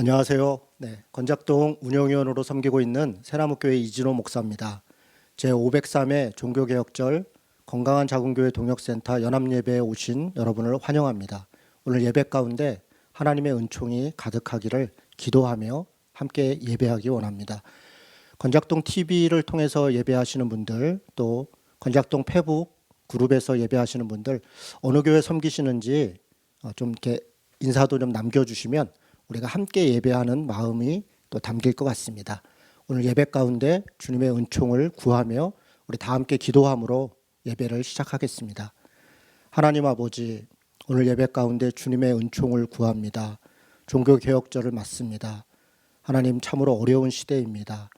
안녕하세요. 건작동 운영위원으로 섬기고 있는 새나무교회 이진호 목사입니다. 제503회 종교개혁절 건강한 작은교회 동역센터 연합예배에 오신 여러분을 환영합니다. 오늘 예배 가운데 하나님의 은총이 가득하기를 기도하며 함께 예배하기 원합니다. 건작동 TV를 통해서 예배하시는 분들, 또 건작동 페북 그룹에서 예배하시는 분들, 어느 교회 섬기시는지 좀 이렇게 인사도 좀 남겨주시면 우리가 함께 예배하는 마음이 또 담길 것 같습니다. 오늘 예배 가운데 주님의 은총을 구하며 우리 다 함께 기도함으로 예배를 시작하겠습니다. 하나님 아버지, 오늘 예배 가운데 주님의 은총을 구합니다. 종교개혁절을 맞습니다. 하나님, 참으로 어려운 시대입니다.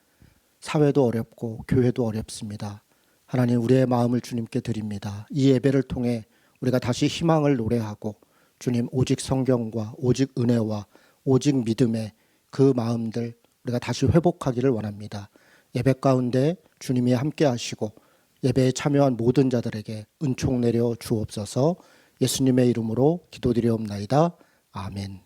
사회도 어렵고 교회도 어렵습니다. 하나님, 우리의 마음을 주님께 드립니다. 이 예배를 통해 우리가 다시 희망을 노래하고 주님, 오직 성경과 오직 은혜와 오직 믿음의 그 마음들 우리가 다시 회복하기를 원합니다. 예배 가운데 주님이 함께 하시고 예배에 참여한 모든 자들에게 은총 내려 주옵소서. 예수님의 이름으로 기도드리옵나이다. 아멘.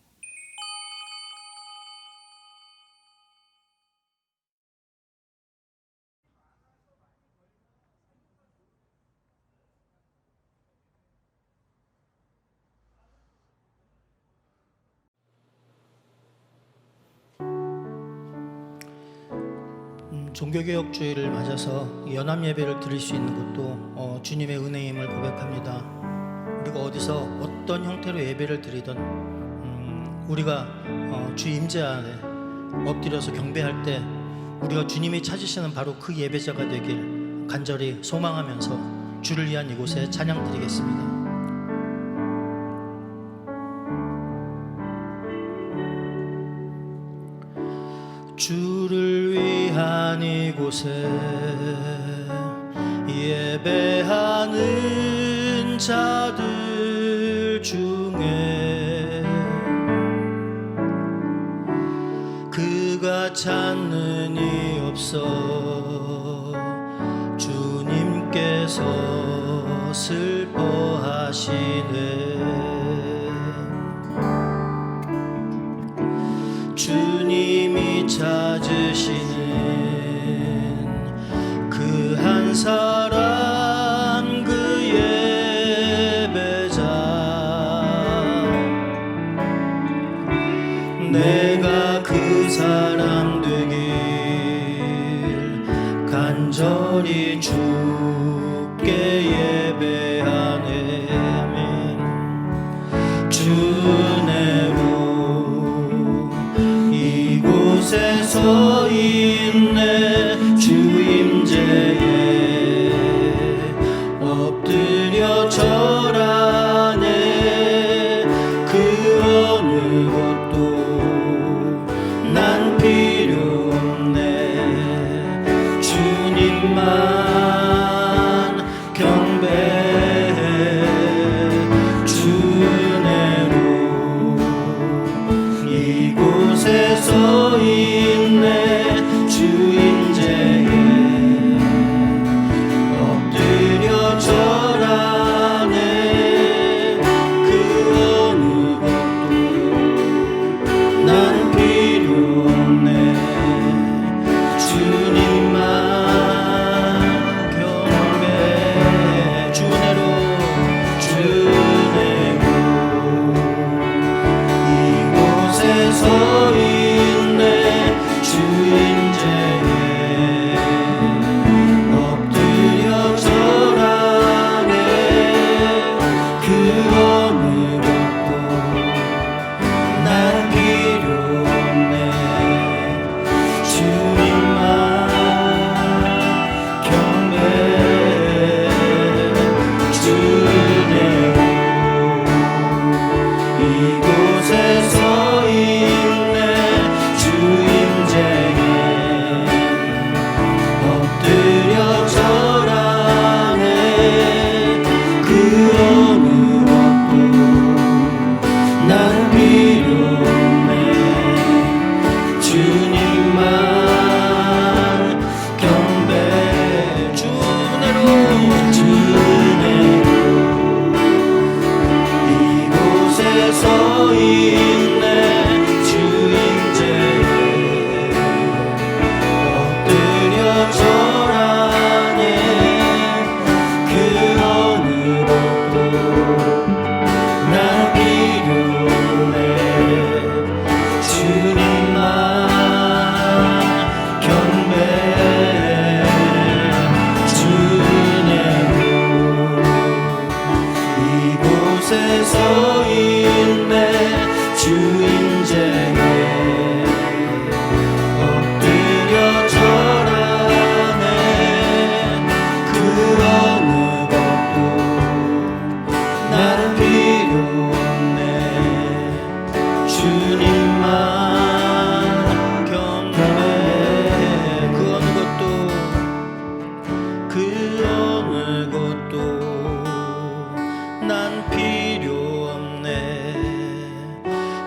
종교개혁주의를 맞아서 연합예배를 드릴 수 있는 것도 주님의 은혜임을 고백합니다. 우리가 어디서 어떤 형태로 예배를 드리든 우리가 주 임재 안에 엎드려서 경배할 때 우리가 주님이 찾으시는 바로 그 예배자가 되길 간절히 소망하면서 주를 위한 이곳에 찬양 드리겠습니다. 주를 위한 이곳에 예배하는 자들 중에 그가 찾는 이 없어 주님께서 슬퍼하시네. 주님이 찾으시는 그 한 사람, 그 예배자, 내가 그 사람 되길 간절히 주께 예배하네. 주 은혜로 이곳에 서 있네. 주 임재에 엎드려 절하네. 그 어느 것도 난 필요 없네. 주님만 경배해. 주 은혜로 이곳에 서 있네. 주 임재에 엎드려 절하네. 그 어느 것도 난 필요 없네. 주님만 경배해. 주 은혜로 이곳에 서 있네. 주 임재에 엎드려 절하네. 그 어느 것도 난 필요 없네. 주님만 경배해. 주 은혜로 이곳에 서 있네. 주 임재에 엎드려 절하네. 그 어느 것도 난 필요 없네. 주님만 경배해. 주 은혜로 이곳에 서 있네. 주 임재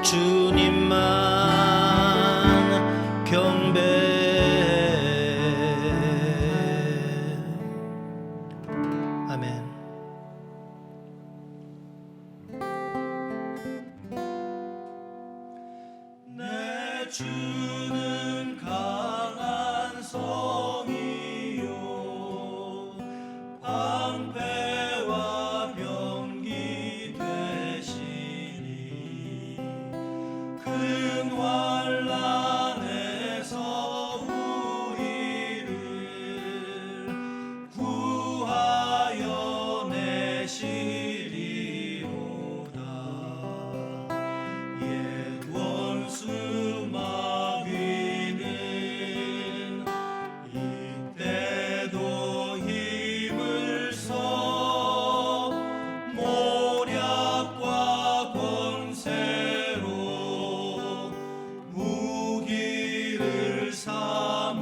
주님만 경배해. 아멘. 내 주는 강한 성이요 방패와 병기 되시니 큰 환난에서 우리를 구하여 내시리로다. 옛 원수 마귀는 이때도 힘을 써 모략과 권세로 무기를 삼으니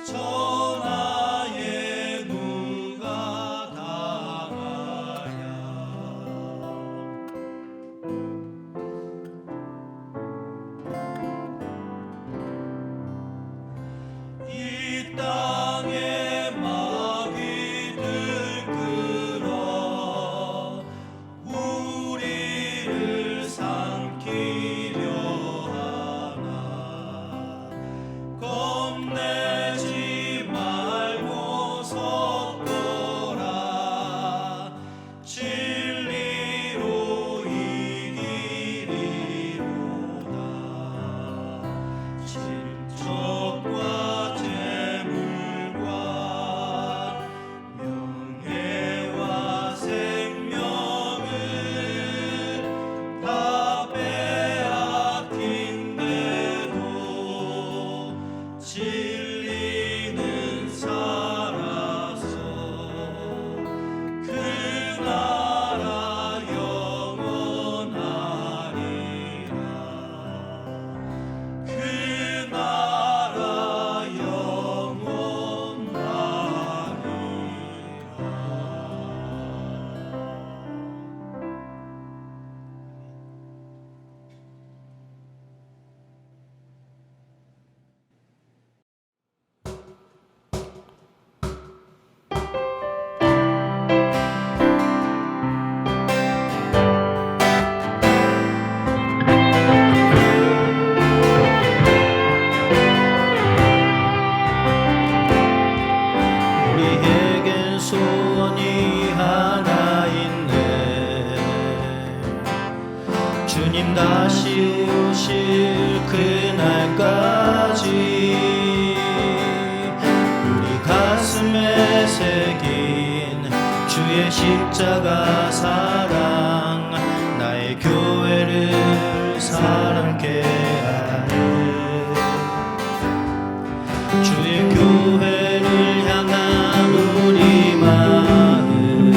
전하에 누가 당하랴. 이 땅에 마귀들 끌어 우리를 삼키려 하나 겁내지 말고 섰더라. 진리로 이기리로다. 질적과 재물과 명예와 생명을 다 빼앗긴데도 진리는 살아서 그 나라 영원하리라. 그 나라 영원하리라. 우리에겐 소원이 하나 있네. 주님 다시 오실 그날까지 우리 가슴에 새긴 주의 십자가 사랑 나의 교회를 사랑케 하네. 주의 교회를 향한 우리 마음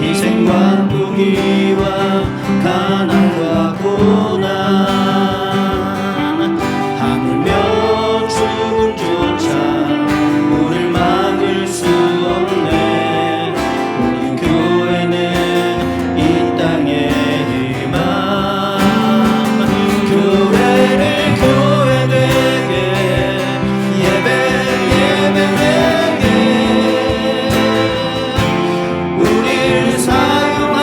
희생과 포기와 가난과 고난 하물며 죽음조차 우릴 막을 수 없네. 우리 교회는 이 땅의 희망. 교회를 교회되게 예배 예배되게 우리를 사용하소서.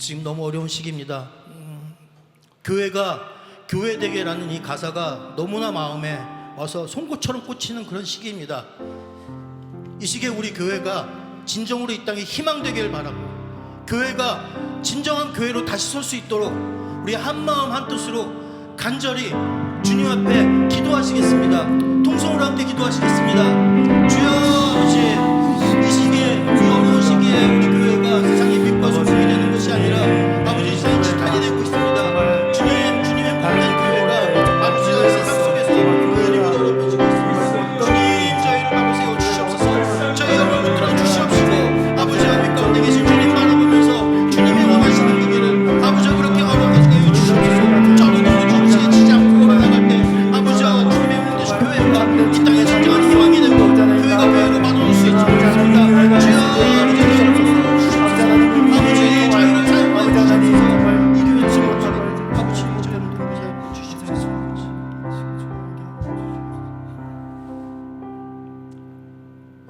지금 너무 어려운 시기입니다. 교회가 교회되게라는 이 가사가 너무나 마음에 와서 송곳처럼 꽂히는 그런 시기입니다. 이 시기에 우리 교회가 진정으로 이 땅에 희망되길 바라고, 교회가 진정한 교회로 다시 설 수 있도록 우리 한마음 한뜻으로 간절히 주님 앞에 기도하시겠습니다. 통성으로 함께 기도하시겠습니다. 주여 아버지, 이 시기에, 이 어려운 시기에 우리 교회가 세상의 빛과 소금이 되는 것이 아니라 아버지 세상의 지탄이 되고 있습니다. 주님의 복된 교회가 아버지가 세상 속에서 그 이름으로 높여지고 있습니다. 주님, 저희를 아버지 세워 주시옵소서. 저희 여러분 붙들어 주시옵시고, 아버지와 빛 가운데 계신 주님 바라보면서 주님이 원하시는 그 길을 아버지가 그렇게 어려워하게 해 주시옵소서. 저로도 우리 주시에 지지 않고 걸어나갈 때 아버지와 주님의 몸되신 교회가 이 땅에 진정한 희망이 되고 교회가 교회로 받아올 수 있도록 합니다. 주여 아버지 주시옵소서. 아버지 저희를 사용하여 주시옵소서. 이 교회 지금 아버지 저희를 도움을 사용해 주시옵소서.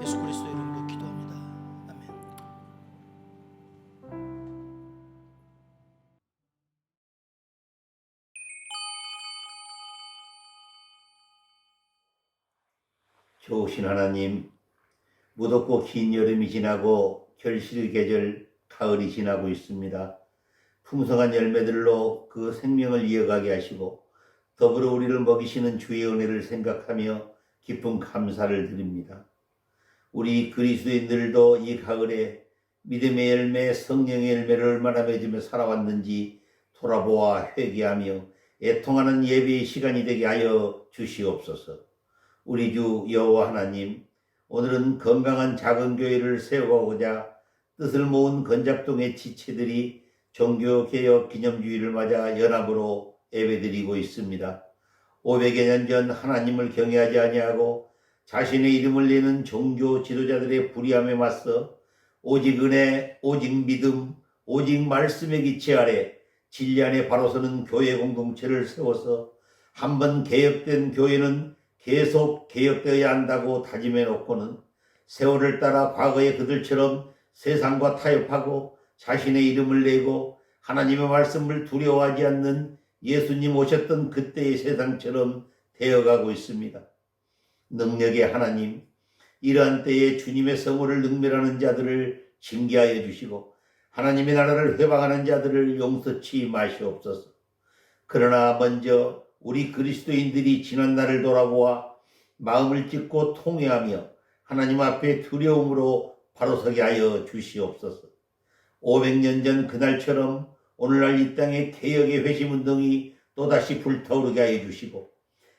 예수 그리스도의 이름으로 기도합니다. 아멘. 좋으신 하나님, 무덥고 긴 여름이 지나고 결실의 계절 가을이 지나고 있습니다. 풍성한 열매들로 그 생명을 이어가게 하시고 더불어 우리를 먹이시는 주의 은혜를 생각하며 깊은 감사를 드립니다. 우리 그리스도인들도 이 가을에 믿음의 열매, 성령의 열매를 얼마나 맺으며 살아왔는지 돌아보아 회개하며 애통하는 예배의 시간이 되게 하여 주시옵소서. 우리 주 여호와 하나님, 오늘은 건강한 작은 교회를 세워가고자 뜻을 모은 건작동의 지체들이 종교개혁 기념주의를 맞아 연합으로 예배드리고 있습니다. 500여 년 전 하나님을 경외하지 아니하고 자신의 이름을 내는 종교 지도자들의 불의함에 맞서 오직 은혜, 오직 믿음, 오직 말씀의 기치 아래 진리 안에 바로 서는 교회 공동체를 세워서 한번 개혁된 교회는 계속 개혁되어야 한다고 다짐해 놓고는 세월을 따라 과거의 그들처럼 세상과 타협하고 자신의 이름을 내고 하나님의 말씀을 두려워하지 않는 예수님 오셨던 그때의 세상처럼 되어가고 있습니다. 능력의 하나님, 이러한 때에 주님의 성호를 능멸하는 자들을 징계하여 주시고 하나님의 나라를 회방하는 자들을 용서치 마시옵소서. 그러나 먼저 우리 그리스도인들이 지난날을 돌아보아 마음을 찢고 통회하며 하나님 앞에 두려움으로 바로 서게 하여 주시옵소서. 500년 전 그날처럼 오늘날 이 땅의 개혁의 회심운동이 또다시 불타오르게 하여 주시고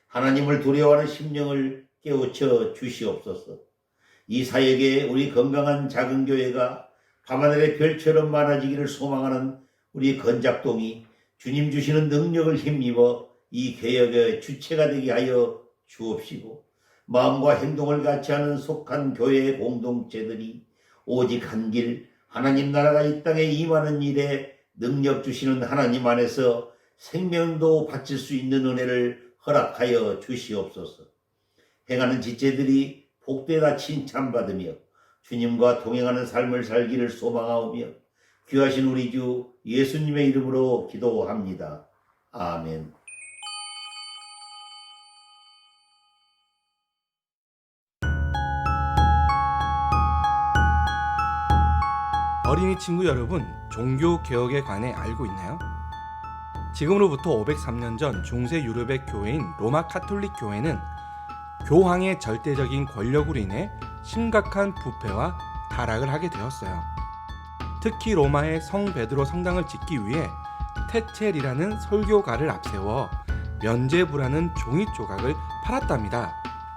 하나님을 두려워하는 심령을 깨우쳐 주시옵소서. 이 사역에 우리 건강한 작은 교회가 밤하늘의 별처럼 많아지기를 소망하는 우리 건작동이 주님 주시는 능력을 힘입어 이 개혁의 주체가 되게 하여 주옵시고 마음과 행동을 같이 하는 속한 교회의 공동체들이 오직 한 길 하나님 나라가 이 땅에 임하는 일에 능력 주시는 하나님 안에서 생명도 바칠 수 있는 은혜를 허락하여 주시옵소서. 행하는 지체들이 복되다 칭찬받으며 주님과 동행하는 삶을 살기를 소망하오며 귀하신 우리 주 예수님의 이름으로 기도합니다. 아멘. 어린이 친구 여러분, 종교 개혁에 관해 알고 있나요? 지금으로부터 503년 전 중세 유럽의 교회인 로마 카톨릭 교회는 교황의 절대적인 권력으로 인해 심각한 부패와 타락을 하게 되었어요. 특히 로마의 성 베드로 성당을 짓기 위해 테첼이라는 설교가를 앞세워 면죄부라는 종이 조각을 팔았답니다.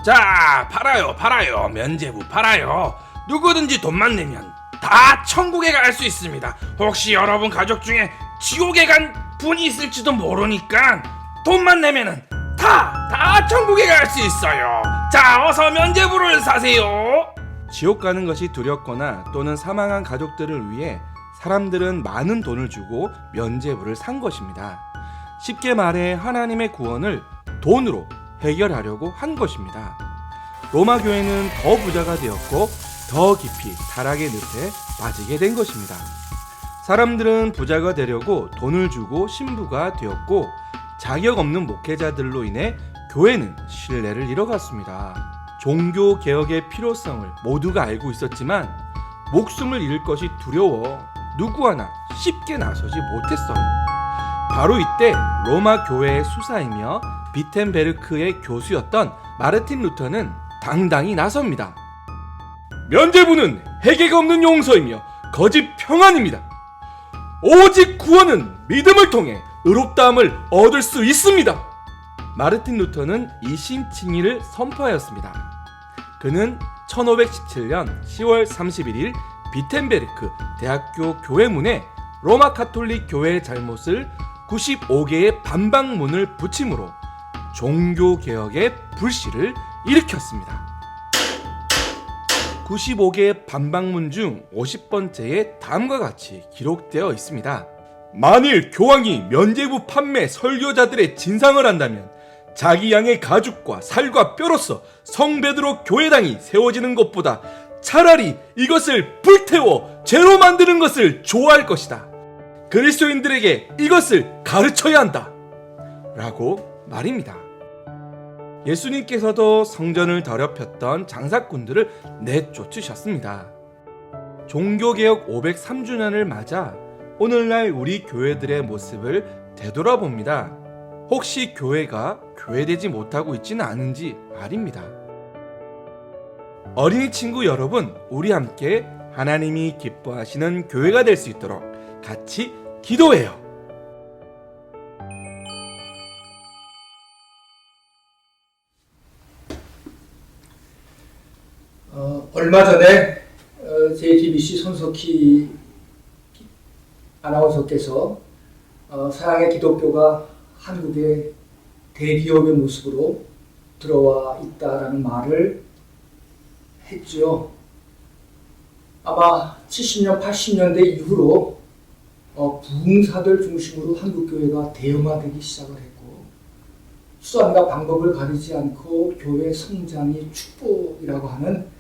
자, 팔아요. 면죄부 팔아요. 누구든지 돈만 내면 다 천국에 갈 수 있습니다. 혹시 여러분 가족 중에 지옥에 간 분이 있을지도 모르니까 돈만 내면은 다 천국에 갈 수 있어요. 자, 어서 면죄부를 사세요. 지옥 가는 것이 두렵거나 또는 사망한 가족들을 위해 사람들은 많은 돈을 주고 면죄부를 산 것입니다. 쉽게 말해 하나님의 구원을 돈으로 해결하려고 한 것입니다. 로마 교회는 더 부자가 되었고 더 깊이 타락의 늪에 빠지게 된 것입니다. 사람들은 부자가 되려고 돈을 주고 신부가 되었고 자격 없는 목회자들로 인해 교회는 신뢰를 잃어갔습니다. 종교 개혁의 필요성을 모두가 알고 있었지만 목숨을 잃을 것이 두려워 누구 하나 쉽게 나서지 못했어요. 바로 이때 로마 교회의 수사이며 비텐베르크의 교수였던 마르틴 루터는 당당히 나섭니다. 면죄부는 해계가 없는 용서이며 거짓 평안입니다. 오직 구원은 믿음을 통해 의롭다함을 얻을 수 있습니다. 마르틴 루터는 이심칭의를 선포하였습니다. 그는 1517년 10월 31일 비텐베르크 대학교 교회문에 로마 카톨릭 교회의 잘못을 95개의 반박문을 붙임으로 종교개혁의 불씨를 일으켰습니다. 95개의 반박문 중 50번째에 다음과 같이 기록되어 있습니다. 만일 교황이 면죄부 판매 설교자들의 진상을 한다면 자기 양의 가죽과 살과 뼈로서 성베드로 교회당이 세워지는 것보다 차라리 이것을 불태워 죄로 만드는 것을 좋아할 것이다. 그리스도인들에게 이것을 가르쳐야 한다. 라고 말입니다. 예수님께서도 성전을 더럽혔던 장사꾼들을 내쫓으셨습니다. 종교개혁 503주년을 맞아 오늘날 우리 교회들의 모습을 되돌아봅니다. 혹시 교회가 교회되지 못하고 있지는 않은지 말입니다. 어린이 친구 여러분, 우리 함께 하나님이 기뻐하시는 교회가 될 수 있도록 같이 기도해요. 얼마 전에 JTBC 손석희 아나운서께서 서양의 기독교가 한국의 대기업의 모습으로 들어와 있다라는 말을 했죠. 아마 70년, 80년대 이후로 부흥사들 중심으로 한국교회가 대형화되기 시작을 했고, 수단과 방법을 가리지 않고 교회 성장이 축복이라고 하는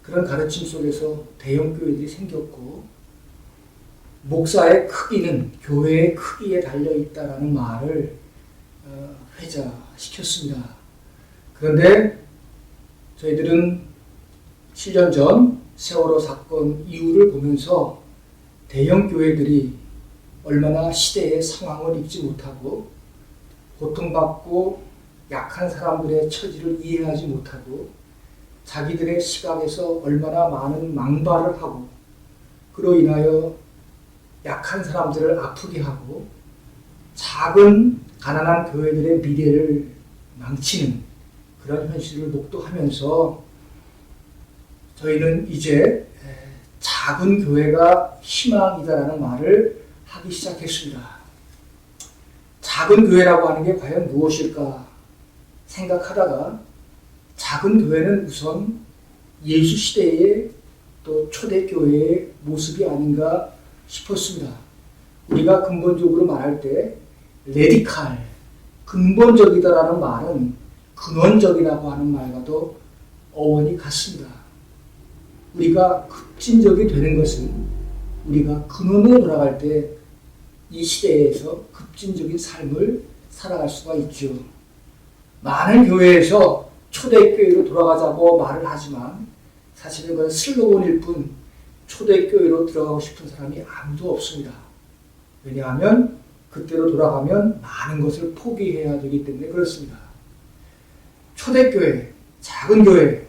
그런 가르침 속에서 대형교회들이 생겼고, 목사의 크기는 교회의 크기에 달려있다라는 말을 회자시켰습니다. 그런데 저희들은 7년 전 세월호 사건 이후를 보면서 대형교회들이 얼마나 시대의 상황을 읽지 못하고 고통받고 약한 사람들의 처지를 이해하지 못하고 자기들의 시각에서 얼마나 많은 망발을 하고 그로 인하여 약한 사람들을 아프게 하고 작은 가난한 교회들의 미래를 망치는 그런 현실을 목도하면서 저희는 이제 작은 교회가 희망이다라는 말을 하기 시작했습니다. 작은 교회라고 하는 게 과연 무엇일까 생각하다가 작은 교회는 우선 예수 시대의 또 초대교회의 모습이 아닌가 싶었습니다. 우리가 근본적으로 말할 때 레디칼, 근본적이다라는 말은 근원적이라고 하는 말과도 어원이 같습니다. 우리가 급진적이 되는 것은 우리가 근원으로 돌아갈 때 이 시대에서 급진적인 삶을 살아갈 수가 있죠. 많은 교회에서 초대교회로 돌아가자고 말을 하지만 사실은 그건 슬로건일 뿐 초대교회로 들어가고 싶은 사람이 아무도 없습니다. 왜냐하면 그때로 돌아가면 많은 것을 포기해야 되기 때문에 그렇습니다. 초대교회, 작은 교회,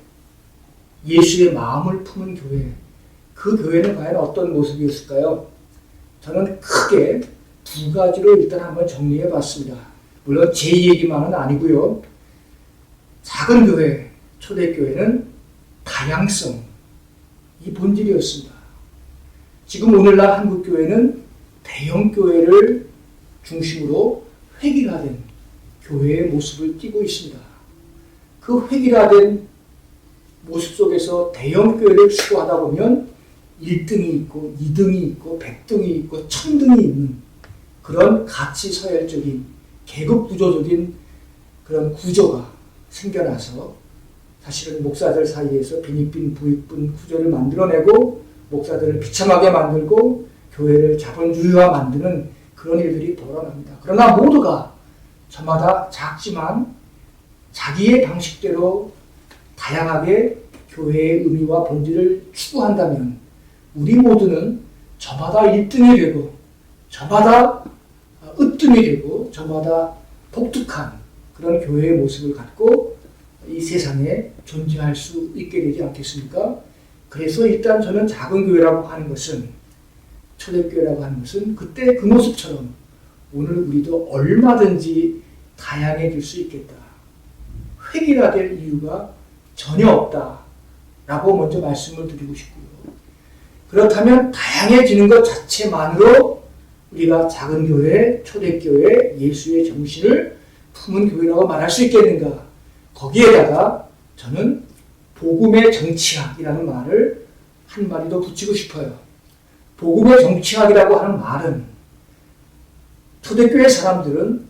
예수의 마음을 품은 교회, 그 교회는 과연 어떤 모습이었을까요? 저는 크게 두 가지로 일단 한번 정리해 봤습니다. 물론 제 얘기만은 아니고요. 작은 교회, 초대교회는 다양성, 이 본질이었습니다. 지금 오늘날 한국교회는 대형교회를 중심으로 획일화된 교회의 모습을 띠고 있습니다. 그 획일화된 모습 속에서 대형교회를 추구하다 보면 1등이 있고 2등이 있고 100등이 있고 1000등이 있는 그런 가치 서열적인 계급 구조적인 그런 구조가 생겨나서 사실은 목사들 사이에서 빈익빈 부익빈 구조를 만들어내고 목사들을 비참하게 만들고 교회를 자본주의화 만드는 그런 일들이 벌어납니다. 그러나 모두가 저마다 작지만 자기의 방식대로 다양하게 교회의 의미와 본질을 추구한다면 우리 모두는 저마다 1등이 되고 저마다 으뜸이 되고 저마다 독특한 그런 교회의 모습을 갖고 이 세상에 존재할 수 있게 되지 않겠습니까? 그래서 일단 저는 작은 교회라고 하는 것은, 초대교회라고 하는 것은 그때 그 모습처럼 오늘 우리도 얼마든지 다양해질 수 있겠다. 획일화될 이유가 전혀 없다 라고 먼저 말씀을 드리고 싶고요. 그렇다면 다양해지는 것 자체만으로 우리가 작은 교회, 초대교회, 예수의 정신을 품은 교회라고 말할 수 있겠는가? 거기에다가 저는 복음의 정치학이라는 말을 한 마디 더 붙이고 싶어요. 복음의 정치학이라고 하는 말은 초대교회 사람들은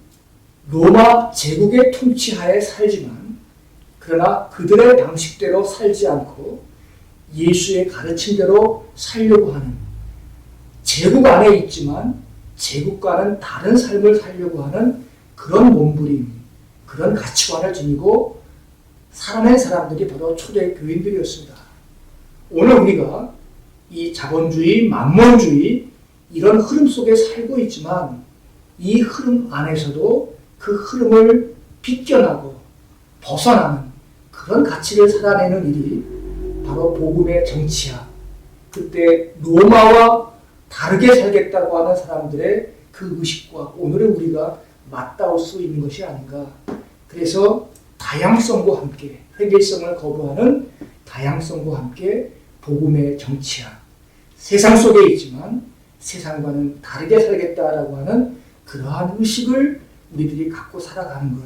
로마 제국의 통치하에 살지만 그러나 그들의 방식대로 살지 않고 예수의 가르침대로 살려고 하는, 제국 안에 있지만 제국과는 다른 삶을 살려고 하는 그런 몸부림, 그런 가치관을 지니고 살아낸 사람들이 바로 초대교인들이었습니다. 오늘 우리가 이 자본주의, 만몬주의 이런 흐름 속에 살고 있지만 이 흐름 안에서도 그 흐름을 비껴나고 벗어나는 그런 가치를 살아내는 일이 바로 복음의 정치학, 그때 로마와 다르게 살겠다고 하는 사람들의 그 의식과 오늘의 우리가 맞닿을 수 있는 것이 아닌가. 그래서 다양성과 함께, 획일성을 거부하는 다양성과 함께 복음의 정치학, 세상 속에 있지만 세상과는 다르게 살겠다라고 하는 그러한 의식을 우리들이 갖고 살아가는 것,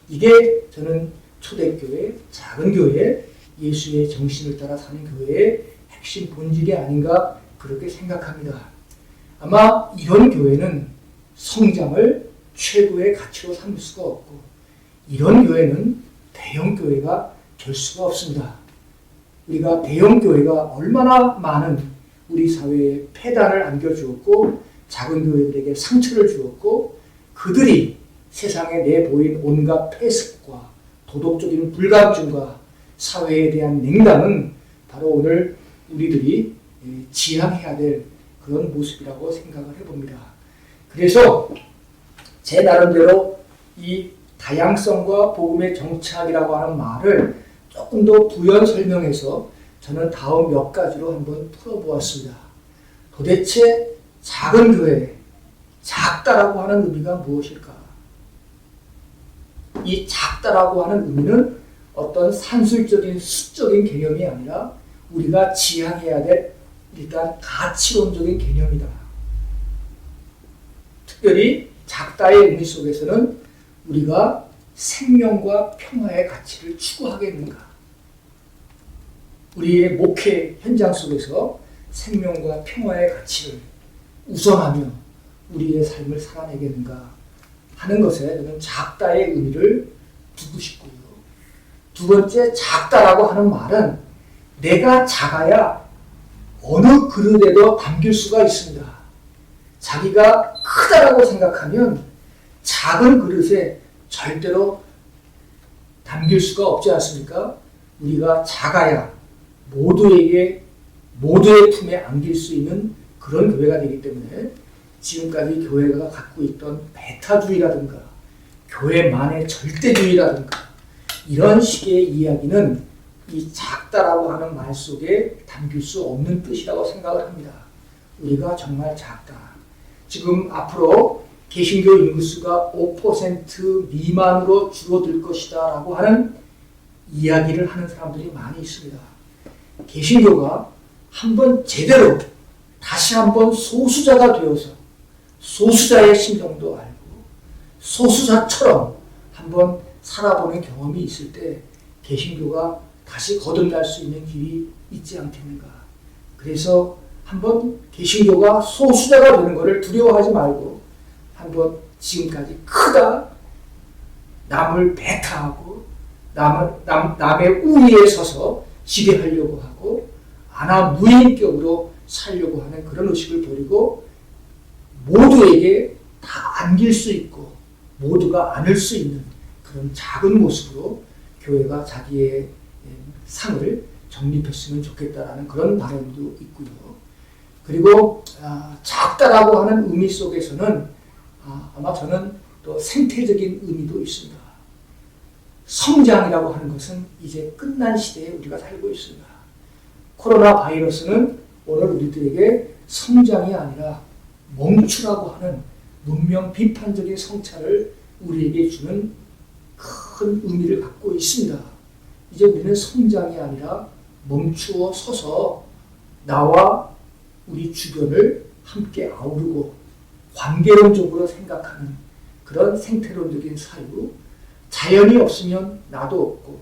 이게 저는 초대교회, 작은 교회, 예수의 정신을 따라 사는 교회의 핵심 본질이 아닌가 그렇게 생각합니다. 아마 이런 교회는 성장을 최고의 가치로 삼을 수가 없고 이런 교회는 대형 교회가 될 수가 없습니다. 우리가 대형 교회가 얼마나 많은 우리 사회에 폐단을 안겨주었고 작은 교회들에게 상처를 주었고 그들이 세상에 내보인 온갖 폐습과 도덕적인 불감증과 사회에 대한 냉담은 바로 오늘 우리들이 지향해야 될 그런 모습이라고 생각을 해봅니다. 그래서 제 나름대로 이 다양성과 복음의 정착이라고 하는 말을 조금 더 부연 설명해서 저는 다음 몇 가지로 한번 풀어보았습니다. 도대체 작은 교회, 작다라고 하는 의미가 무엇일까? 이 작다라고 하는 의미는 어떤 산술적인 수적인 개념이 아니라 우리가 지향해야 될 일단 가치론적인 개념이다. 특별히 작다의 의미 속에서는 우리가 생명과 평화의 가치를 추구하겠는가? 우리의 목회 현장 속에서 생명과 평화의 가치를 우선하며 우리의 삶을 살아내겠는가 하는 것에 저는 작다의 의미를 두고 싶고요. 두 번째, 작다라고 하는 말은 내가 작아야 어느 그릇에도 담길 수가 있습니다. 자기가 크다라고 생각하면 작은 그릇에 절대로 담길 수가 없지 않습니까? 우리가 작아야 모두의 품에 안길 수 있는 그런 교회가 되기 때문에 지금까지 교회가 갖고 있던 배타주의라든가 교회만의 절대주의라든가 이런 식의 이야기는 이 작다라고 하는 말 속에 담길 수 없는 뜻이라고 생각을 합니다. 우리가 정말 작다. 지금 앞으로 개신교 인구수가 5% 미만으로 줄어들 것이다 라고 하는 이야기를 하는 사람들이 많이 있습니다. 개신교가 한번 제대로 다시 한번 소수자가 되어서 소수자의 심정도 알고 소수자처럼 한번 살아보는 경험이 있을 때 개신교가 다시 거듭날 수 있는 길이 있지 않겠는가. 그래서 한번 개신교가 소수자가 되는 것을 두려워하지 말고 한번 지금까지 크다, 남을 배타하고 남의 우위에 서서 지배하려고 하고 아나무인격으로 살려고 하는 그런 의식을 버리고 모두에게 다 안길 수 있고 모두가 안을 수 있는 그런 작은 모습으로 교회가 자기의 상을 정립했으면 좋겠다라는 그런 바람도 있고요. 그리고 작다라고 하는 의미 속에서는 아마 저는 또 생태적인 의미도 있습니다. 성장이라고 하는 것은 이제 끝난 시대에 우리가 살고 있습니다. 코로나 바이러스는 오늘 우리들에게 성장이 아니라 멈추라고 하는 문명 비판적인 성찰을 우리에게 주는 큰 의미를 갖고 있습니다. 이제 우리는 성장이 아니라 멈추어 서서 나와 우리 주변을 함께 아우르고 관계론적으로 생각하는 그런 생태론적인 사유, 자연이 없으면 나도 없고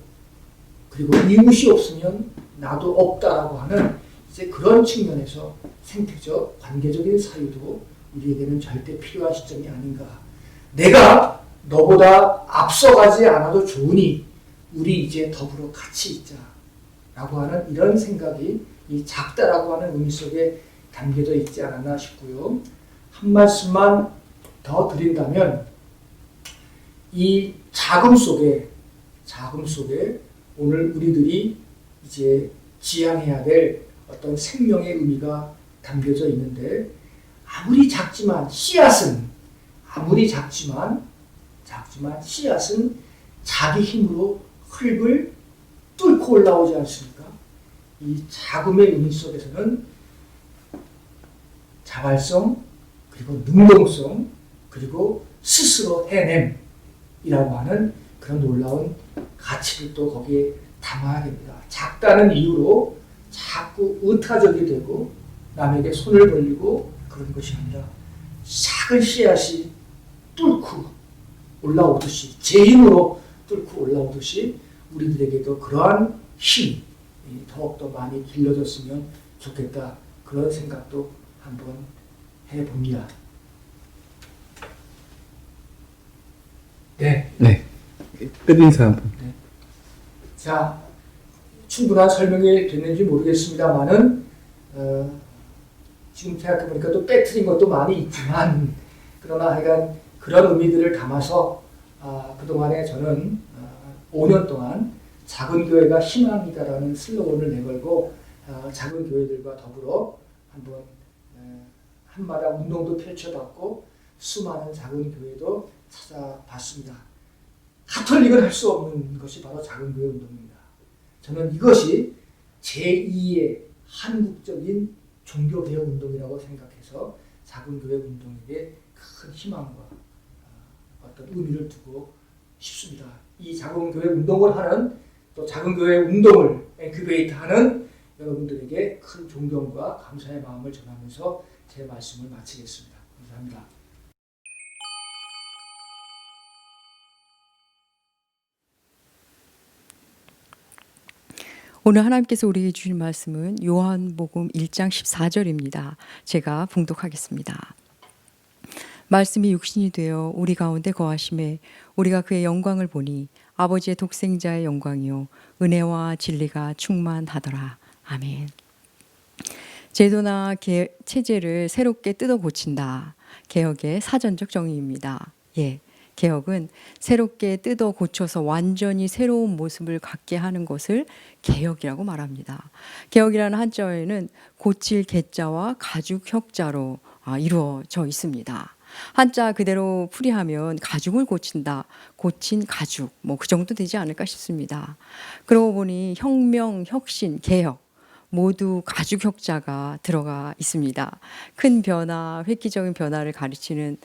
그리고 이웃이 없으면 나도 없다라고 하는 이제 그런 측면에서 생태적, 관계적인 사유도 우리에게는 절대 필요한 시점이 아닌가. 내가 너보다 앞서가지 않아도 좋으니 우리 이제 더불어 같이 있자라고 하는 이런 생각이 이 작다라고 하는 의미 속에 담겨져 있지 않았나 싶고요. 한 말씀만 더 드린다면 이 자금 속에 오늘 우리들이 이제 지향해야 될 어떤 생명의 의미가 담겨져 있는데 아무리 작지만 씨앗은 씨앗은 자기 힘으로 흙을 뚫고 올라오지 않습니까? 이 자금의 의미 속에서는 자발성 그리고 능동성 그리고 스스로 해냄이라고 하는 그런 놀라운 가치를 또 거기에 담아야 됩니다. 작다는 이유로 자꾸 의타적이 되고 남에게 손을 벌리고 그런 것이 아니라 작은 씨앗이 뚫고 올라오듯이 제 힘으로 뚫고 올라오듯이 우리들에게도 그러한 힘이 더욱더 많이 길러졌으면 좋겠다. 그런 생각도 한번 해봅니다. 네. 끝인사 한번. 자, 충분한 설명이 됐는지 모르겠습니다만은 지금 생각해보니까 또 빼트린 것도 많이 있지만 그러나 하여간 그런 의미들을 담아서 그동안에 저는 5년 동안 작은 교회가 희망이다라는 슬로건을 내걸고 작은 교회들과 더불어 한번 한마당 운동도 펼쳐봤고 수많은 작은 교회도 찾아봤습니다. 가톨릭은 할 수 없는 것이 바로 작은 교회 운동입니다. 저는 이것이 제2의 한국적인 종교개혁 운동이라고 생각해서 작은 교회 운동에게 큰 희망과 어떤 의미를 두고 싶습니다. 이 작은 교회 운동을 하는 또 작은 교회 운동을 인큐베이트하는 여러분들에게 큰 존경과 감사의 마음을 전하면서 제 말씀을 마치겠습니다. 감사합니다. 오늘 하나님께서 우리에게 주신 말씀은 요한복음 1장 14절입니다. 제가 봉독하겠습니다. 말씀이 육신이 되어 우리 가운데 거하심에 우리가 그의 영광을 보니 아버지의 독생자의 영광이요 은혜와 진리가 충만하더라. 아멘. 제도나 체제를 새롭게 뜯어 고친다. 개혁의 사전적 정의입니다. 개혁은 새롭게 뜯어 고쳐서 완전히 새로운 모습을 갖게 하는 것을 개혁이라고 말합니다. 개혁이라는 한자어에는 고칠 개자와 가죽 혁자로 이루어져 있습니다. 한자 그대로 풀이하면 가죽을 고친다, 고친 가죽, 그 정도 되지 않을까 싶습니다. 그러고 보니 혁명, 혁신, 개혁 모두 가죽 혁자가 들어가 있습니다. 큰 변화, 획기적인 변화를 가르치는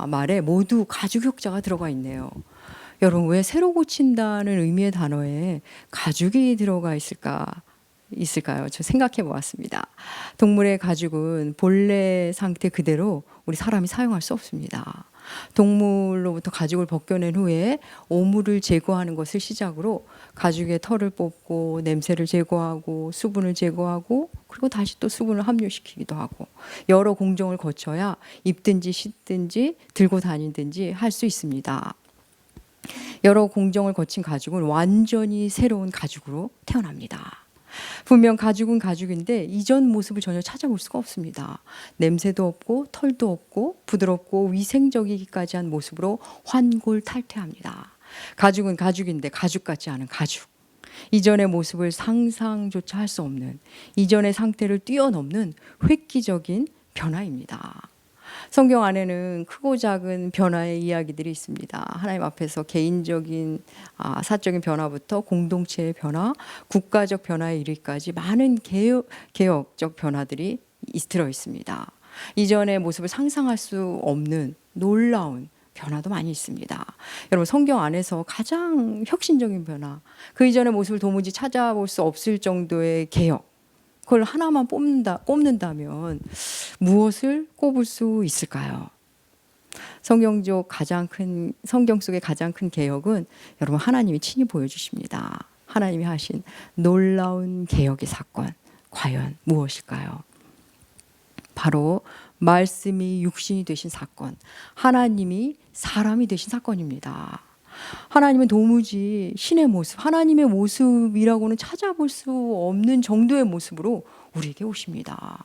말에 모두 가죽 혁자가 들어가 있네요. 여러분, 왜 새로 고친다는 의미의 단어에 가죽이 들어가 있을까요? 저 생각해 보았습니다. 동물의 가죽은 본래 상태 그대로 우리 사람이 사용할 수 없습니다. 동물로부터 가죽을 벗겨낸 후에 오물을 제거하는 것을 시작으로 가죽의 털을 뽑고 냄새를 제거하고 수분을 제거하고 그리고 다시 또 수분을 함유시키기도 하고 여러 공정을 거쳐야 입든지 씻든지 들고 다니든지 할 수 있습니다. 여러 공정을 거친 가죽은 완전히 새로운 가죽으로 태어납니다. 분명 가죽은 가죽인데 이전 모습을 전혀 찾아볼 수가 없습니다. 냄새도 없고 털도 없고 부드럽고 위생적이기까지 한 모습으로 환골탈태합니다. 가죽은 가죽인데 가죽 같지 않은 가죽. 이전의 모습을 상상조차 할 수 없는, 이전의 상태를 뛰어넘는 획기적인 변화입니다. 성경 안에는 크고 작은 변화의 이야기들이 있습니다. 하나님 앞에서 개인적인 사적인 변화부터 공동체의 변화, 국가적 변화에 이르기까지 많은 개혁적 변화들이 들어 있습니다. 이전의 모습을 상상할 수 없는 놀라운 변화도 많이 있습니다. 여러분, 성경 안에서 가장 혁신적인 변화, 그 이전의 모습을 도무지 찾아볼 수 없을 정도의 개혁, 그걸 하나만 꼽는다면 무엇을 꼽을 수 있을까요? 성경 속의 가장 큰 개혁은 여러분 하나님이 친히 보여주십니다. 하나님이 하신 놀라운 개혁의 사건, 과연 무엇일까요? 바로 말씀이 육신이 되신 사건, 하나님이 사람이 되신 사건입니다. 하나님은 도무지 신의 모습, 하나님의 모습이라고는 찾아볼 수 없는 정도의 모습으로 우리에게 오십니다.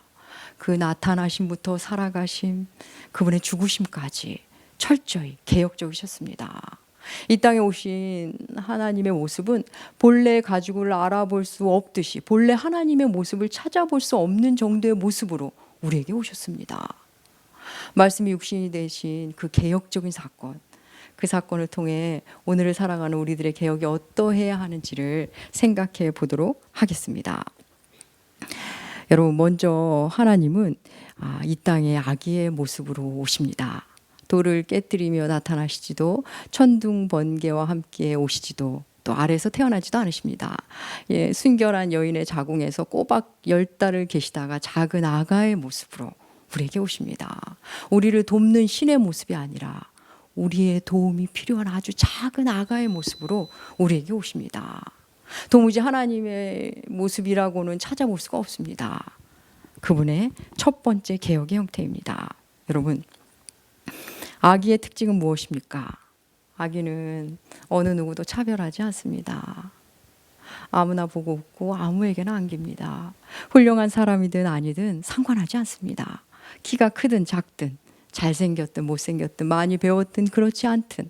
그 나타나심부터 살아가심, 그분의 죽으심까지 철저히 개혁적이셨습니다. 이 땅에 오신 하나님의 모습은 본래 가죽을 알아볼 수 없듯이 본래 하나님의 모습을 찾아볼 수 없는 정도의 모습으로 우리에게 오셨습니다. 말씀이 육신이 되신 그 개혁적인 사건, 그 사건을 통해 오늘을 살아가는 우리들의 개혁이 어떠해야 하는지를 생각해 보도록 하겠습니다. 여러분, 먼저 하나님은 이 땅에 아기의 모습으로 오십니다. 돌을 깨뜨리며 나타나시지도, 천둥 번개와 함께 오시지도, 또 아래에서 태어나지도 않으십니다. 순결한 여인의 자궁에서 꼬박 10달을 계시다가 작은 아가의 모습으로 우리에게 오십니다. 우리를 돕는 신의 모습이 아니라 우리의 도움이 필요한 아주 작은 아가의 모습으로 우리에게 오십니다. 도무지 하나님의 모습이라고는 찾아볼 수가 없습니다. 그분의 첫 번째 개혁의 형태입니다. 여러분, 아기의 특징은 무엇입니까? 아기는 어느 누구도 차별하지 않습니다. 아무나 보고 웃고 아무에게나 안깁니다. 훌륭한 사람이든 아니든 상관하지 않습니다. 키가 크든 작든, 잘생겼든 못생겼든, 많이 배웠든 그렇지 않든,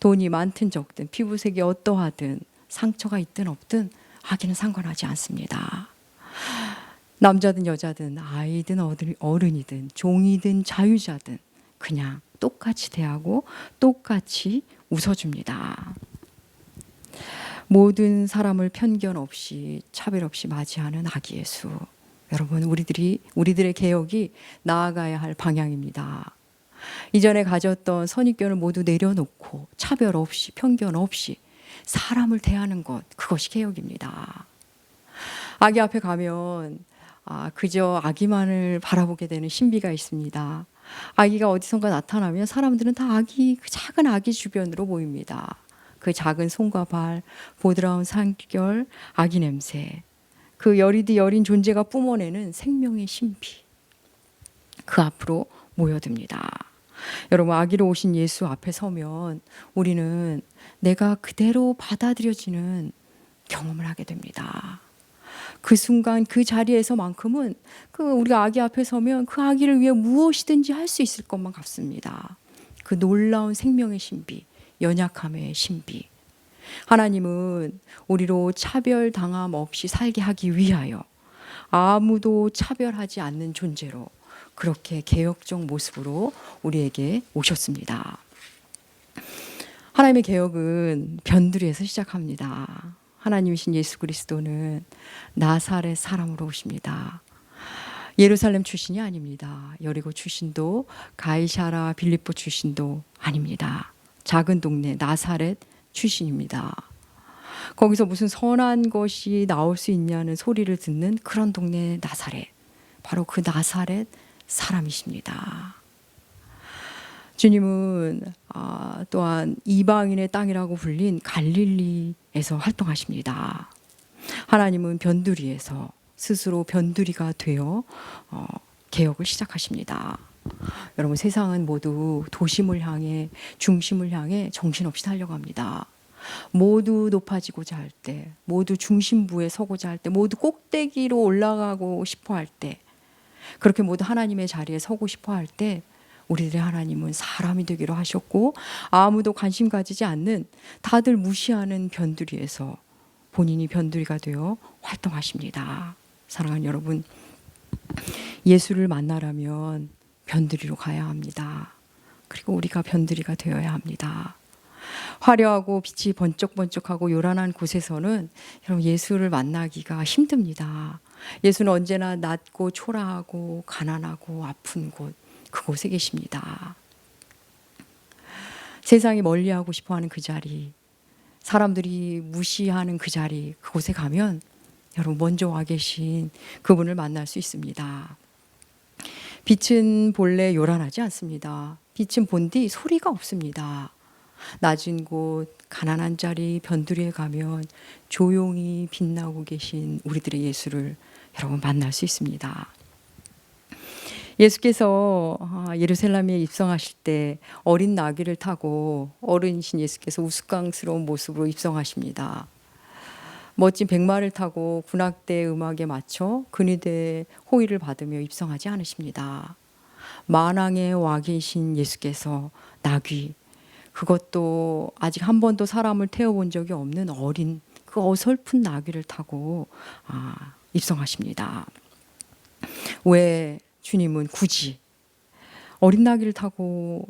돈이 많든 적든, 피부색이 어떠하든, 상처가 있든 없든 아기는 상관하지 않습니다. 남자든 여자든, 아이든 어른이든, 종이든 자유자든 그냥 똑같이 대하고 똑같이 웃어줍니다. 모든 사람을 편견 없이 차별 없이 맞이하는 아기 예수. 여러분, 우리들의 개혁이 나아가야 할 방향입니다. 이전에 가졌던 선입견을 모두 내려놓고 차별 없이 편견 없이 사람을 대하는 것, 그것이 개혁입니다. 아기 앞에 가면 그저 아기만을 바라보게 되는 신비가 있습니다. 아기가 어디선가 나타나면 사람들은 다 그 작은 아기 주변으로 모입니다. 그 작은 손과 발, 보드라운 산결, 아기 냄새, 그 여리디 여린 존재가 뿜어내는 생명의 신비, 그 앞으로 모여듭니다. 여러분, 아기로 오신 예수 앞에 서면 우리는 내가 그대로 받아들여지는 경험을 하게 됩니다. 그 순간 그 자리에서만큼은 우리가 아기 앞에 서면 그 아기를 위해 무엇이든지 할 수 있을 것만 같습니다. 그 놀라운 생명의 신비, 연약함의 신비. 하나님은 우리로 차별당함 없이 살게 하기 위하여 아무도 차별하지 않는 존재로 그렇게 개혁적 모습으로 우리에게 오셨습니다. 하나님의 개혁은 변두리에서 시작합니다. 하나님이신 예수 그리스도는 나사렛 사람으로 오십니다. 예루살렘 출신이 아닙니다. 여리고 출신도 가이사라 빌립보 출신도 아닙니다. 작은 동네 나사렛 출신입니다. 거기서 무슨 선한 것이 나올 수 있냐는 소리를 듣는 그런 동네 나사렛, 바로 그 나사렛 사람이십니다. 주님은 또한 이방인의 땅이라고 불린 갈릴리에서 활동하십니다. 하나님은 변두리에서 스스로 변두리가 되어 개혁을 시작하십니다. 여러분, 세상은 모두 도심을 향해, 중심을 향해 정신없이 달려갑니다. 모두 높아지고자 할 때, 모두 중심부에 서고자 할 때, 모두 꼭대기로 올라가고 싶어 할 때, 그렇게 모두 하나님의 자리에 서고 싶어 할 때 우리들의 하나님은 사람이 되기로 하셨고 아무도 관심 가지지 않는 다들 무시하는 변두리에서 본인이 변두리가 되어 활동하십니다. 사랑하는 여러분, 예수를 만나려면 변두리로 가야 합니다. 그리고 우리가 변두리가 되어야 합니다. 화려하고 빛이 번쩍번쩍하고 요란한 곳에서는 여러분 예수를 만나기가 힘듭니다. 예수는 언제나 낮고 초라하고 가난하고 아픈 곳, 그곳에 계십니다. 세상이 멀리하고 싶어하는 그 자리, 사람들이 무시하는 그 자리, 그곳에 가면 여러분 먼저 와 계신 그분을 만날 수 있습니다. 빛은 본래 요란하지 않습니다. 빛은 본디 소리가 없습니다. 낮은 곳, 가난한 자리, 변두리에 가면 조용히 빛나고 계신 우리들의 예수를 여러분 만날 수 있습니다. 예수께서 예루살렘에 입성하실 때 어린 나귀를 타고 어른이신 예수께서 우스꽝스러운 모습으로 입성하십니다. 멋진 백마를 타고 군악대 음악에 맞춰 근위대 호의를 받으며 입성하지 않으십니다. 만왕의 와 계신 예수께서 나귀, 그것도 아직 한 번도 사람을 태워본 적이 없는 어린 그 어설픈 나귀를 타고 입성하십니다. 왜 주님은 굳이 어린 나귀를 타고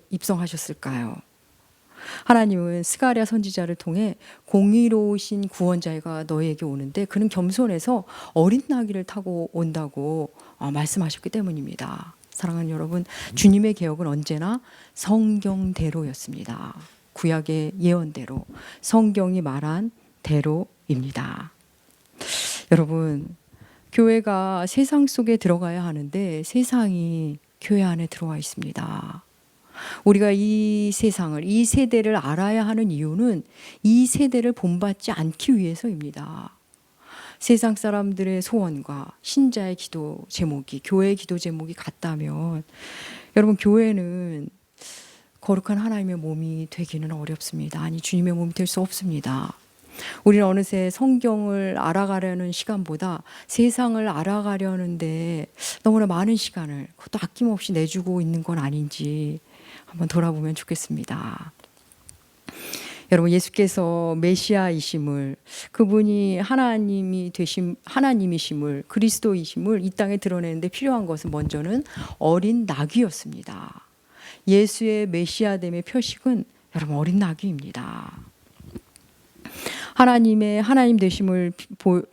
입성하셨을까요? 하나님은 스가랴 선지자를 통해 공의로우신 구원자가 너에게 오는데 그는 겸손해서 어린 나귀를 타고 온다고 말씀하셨기 때문입니다. 사랑하는 여러분, 주님의 개혁은 언제나 성경대로였습니다. 구약의 예언대로, 성경이 말한 대로입니다. 여러분, 교회가 세상 속에 들어가야 하는데 세상이 교회 안에 들어와 있습니다. 우리가 이 세상을, 이 세대를 알아야 하는 이유는 이 세대를 본받지 않기 위해서입니다. 세상 사람들의 소원과 신자의 기도 제목이, 교회의 기도 제목이 같다면 여러분, 교회는 거룩한 하나님의 몸이 되기는 어렵습니다. 아니, 주님의 몸이 될 수 없습니다. 우리는 어느새 성경을 알아가려는 시간보다 세상을 알아가려는데 너무나 많은 시간을 그것도 아낌없이 내주고 있는 건 아닌지 한번 돌아보면 좋겠습니다. 여러분, 예수께서 메시아이심을, 그분이 하나님이심을, 그리스도이심을 이 땅에 드러내는데 필요한 것은 먼저는 어린 나귀였습니다. 예수의 메시아됨의 표식은 여러분 어린 나귀입니다. 하나님 되심을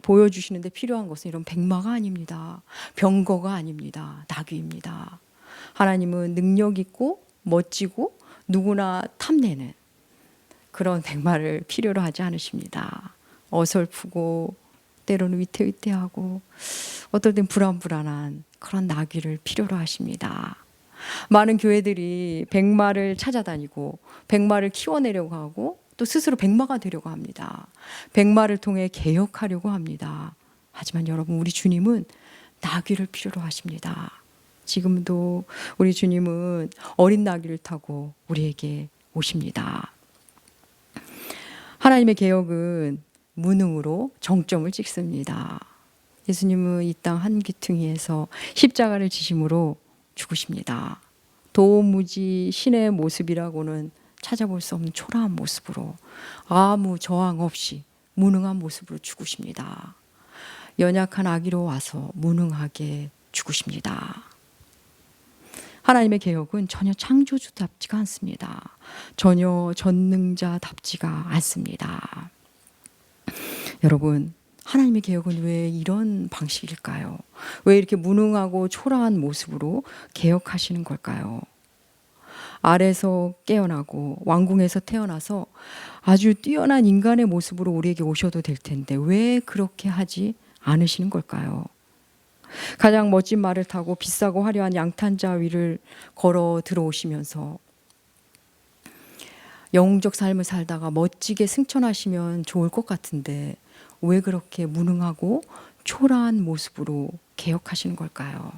보여주시는데 필요한 것은 이런 백마가 아닙니다. 병거가 아닙니다. 나귀입니다. 하나님은 능력 있고 멋지고 누구나 탐내는 그런 백마를 필요로 하지 않으십니다. 어설프고 때로는 위태위태하고 어떨 땐 불안불안한 그런 나귀를 필요로 하십니다. 많은 교회들이 백마를 찾아다니고 백마를 키워내려고 하고 또 스스로 백마가 되려고 합니다. 백마를 통해 개혁하려고 합니다. 하지만 여러분, 우리 주님은 나귀를 필요로 하십니다. 지금도 우리 주님은 어린 나귀를 타고 우리에게 오십니다. 하나님의 개혁은 무능으로 정점을 찍습니다. 예수님은 이 땅 한 귀퉁이에서 십자가를 지심으로 죽으십니다. 도무지 신의 모습이라고는 찾아볼 수 없는 초라한 모습으로 아무 저항 없이 무능한 모습으로 죽으십니다. 연약한 아기로 와서 무능하게 죽으십니다. 하나님의 개혁은 전혀 창조주답지가 않습니다. 전혀 전능자답지가 않습니다. 여러분, 하나님의 개혁은 왜 이런 방식일까요? 왜 이렇게 무능하고 초라한 모습으로 개혁하시는 걸까요? 아래서 깨어나고 왕궁에서 태어나서 아주 뛰어난 인간의 모습으로 우리에게 오셔도 될 텐데 왜 그렇게 하지 않으시는 걸까요? 가장 멋진 말을 타고 비싸고 화려한 양탄자 위를 걸어 들어오시면서 영웅적 삶을 살다가 멋지게 승천하시면 좋을 것 같은데 왜 그렇게 무능하고 초라한 모습으로 개혁하시는 걸까요?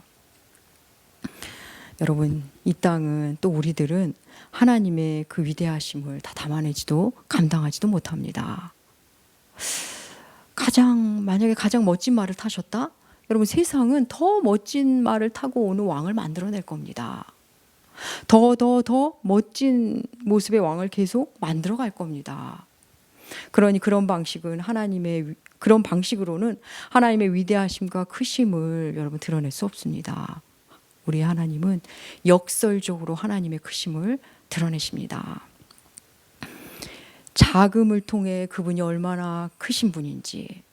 여러분, 이 땅은 또 우리들은 하나님의 그 위대하심을 다 담아내지도 감당하지도 못합니다. 만약에 가장 멋진 말을 타셨다? 여러분, 세상은 더 멋진 말을 타고 오는 왕을 만들어낼 겁니다. 더 멋진 모습의 왕을 계속 만들어 갈 겁니다. 그러니 그런 방식으로는 하나님의 위대하심과 크심을 여러분 드러낼 수 없습니다. 우리 하나님은 역설적으로 하나님의 크심을 드러내십니다. 작음을 통해 그분이 얼마나 크신 분인지,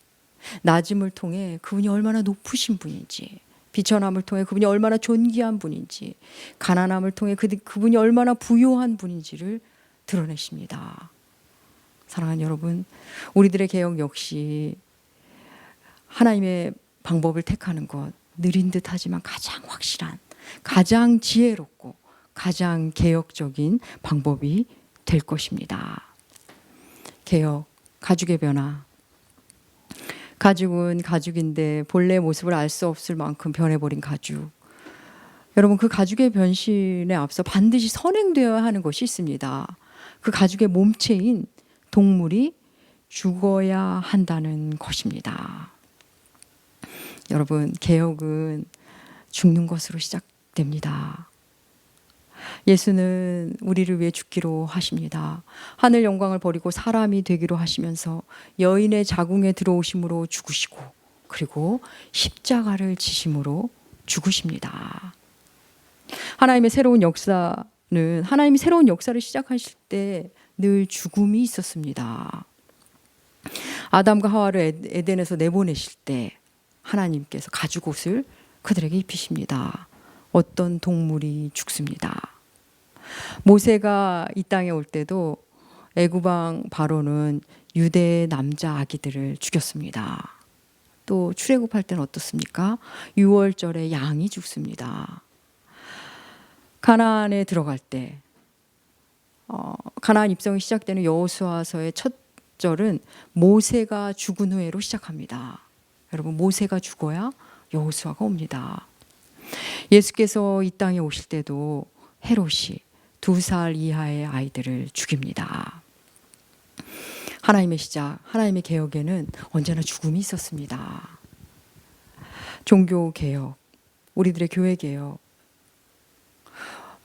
낮음을 통해 그분이 얼마나 높으신 분인지, 비천함을 통해 그분이 얼마나 존귀한 분인지, 가난함을 통해 그분이 얼마나 부요한 분인지를 드러내십니다. 사랑하는 여러분, 우리들의 개혁 역시 하나님의 방법을 택하는 것, 느린 듯 하지만 가장 확실한, 가장 지혜롭고 가장 개혁적인 방법이 될 것입니다. 개혁, 가죽의 변화. 가죽은 가죽인데 본래 모습을 알 수 없을 만큼 변해버린 가죽. 여러분, 그 가죽의 변신에 앞서 반드시 선행되어야 하는 것이 있습니다. 그 가죽의 몸체인 동물이 죽어야 한다는 것입니다. 여러분, 개혁은 죽는 것으로 시작됩니다. 예수는 우리를 위해 죽기로 하십니다. 하늘 영광을 버리고 사람이 되기로 하시면서 여인의 자궁에 들어오심으로 죽으시고, 그리고 십자가를 지심으로 죽으십니다. 하나님이 새로운 역사를 시작하실 때 늘 죽음이 있었습니다. 아담과 하와를 에덴에서 내보내실 때 하나님께서 가죽옷을 그들에게 입히십니다. 어떤 동물이 죽습니다. 모세가 이 땅에 올 때도 애굽왕 바로는 유대의 남자 아기들을 죽였습니다. 또 출애굽할 때는 어떻습니까? 유월절에 양이 죽습니다. 가나안에 들어갈 때 가나안 입성이 시작되는 여호수아서의 첫 절은 모세가 죽은 후에로 시작합니다. 여러분, 모세가 죽어야 여호수아가 옵니다. 예수께서 이 땅에 오실 때도 헤롯이 2살 이하의 아이들을 죽입니다. 하나님의 시작, 하나님의 개혁에는 언제나 죽음이 있었습니다. 종교 개혁, 우리들의 교회 개혁.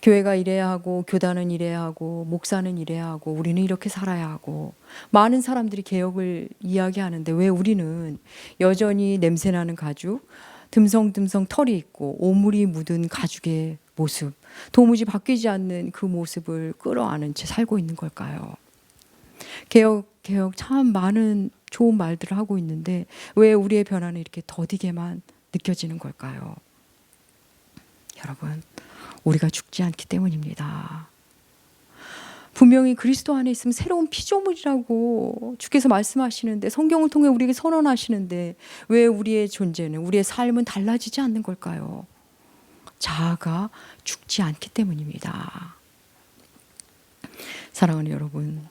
교회가 이래야 하고, 교단은 이래야 하고, 목사는 이래야 하고, 우리는 이렇게 살아야 하고, 많은 사람들이 개혁을 이야기하는데 왜 우리는 여전히 냄새나는 가죽, 듬성듬성 털이 있고 오물이 묻은 가죽의 모습, 도무지 바뀌지 않는 그 모습을 끌어안은 채 살고 있는 걸까요? 개혁 참 많은 좋은 말들을 하고 있는데 왜 우리의 변화는 이렇게 더디게만 느껴지는 걸까요? 여러분, 우리가 죽지 않기 때문입니다. 분명히 그리스도 안에 있으면 새로운 피조물이라고 주께서 말씀하시는데, 성경을 통해 우리에게 선언하시는데 왜 우리의 존재는, 우리의 삶은 달라지지 않는 걸까요? 자아가 죽지 않기 때문입니다. 사랑하는 여러분,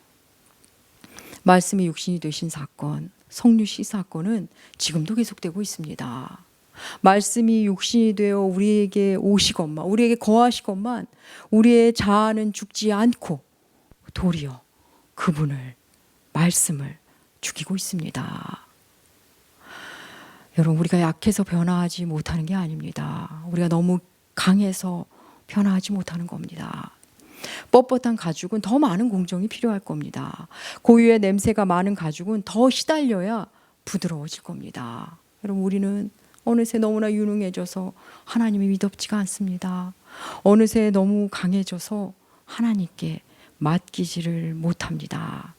말씀이 육신이 되신 사건, 성류시 사건은 지금도 계속되고 있습니다. 말씀이 육신이 되어 우리에게 오시건만, 우리에게 거하시건만 우리의 자아는 죽지 않고 도리어 그분을, 말씀을 죽이고 있습니다. 여러분, 우리가 약해서 변화하지 못하는 게 아닙니다. 우리가 너무 강해서 변화하지 못하는 겁니다. 뻣뻣한 가죽은 더 많은 공정이 필요할 겁니다. 고유의 냄새가 많은 가죽은 더 시달려야 부드러워질 겁니다. 여러분, 우리는 어느새 너무나 유능해져서 하나님이 위덥지가 않습니다. 어느새 너무 강해져서 하나님께 맡기지를 못합니다.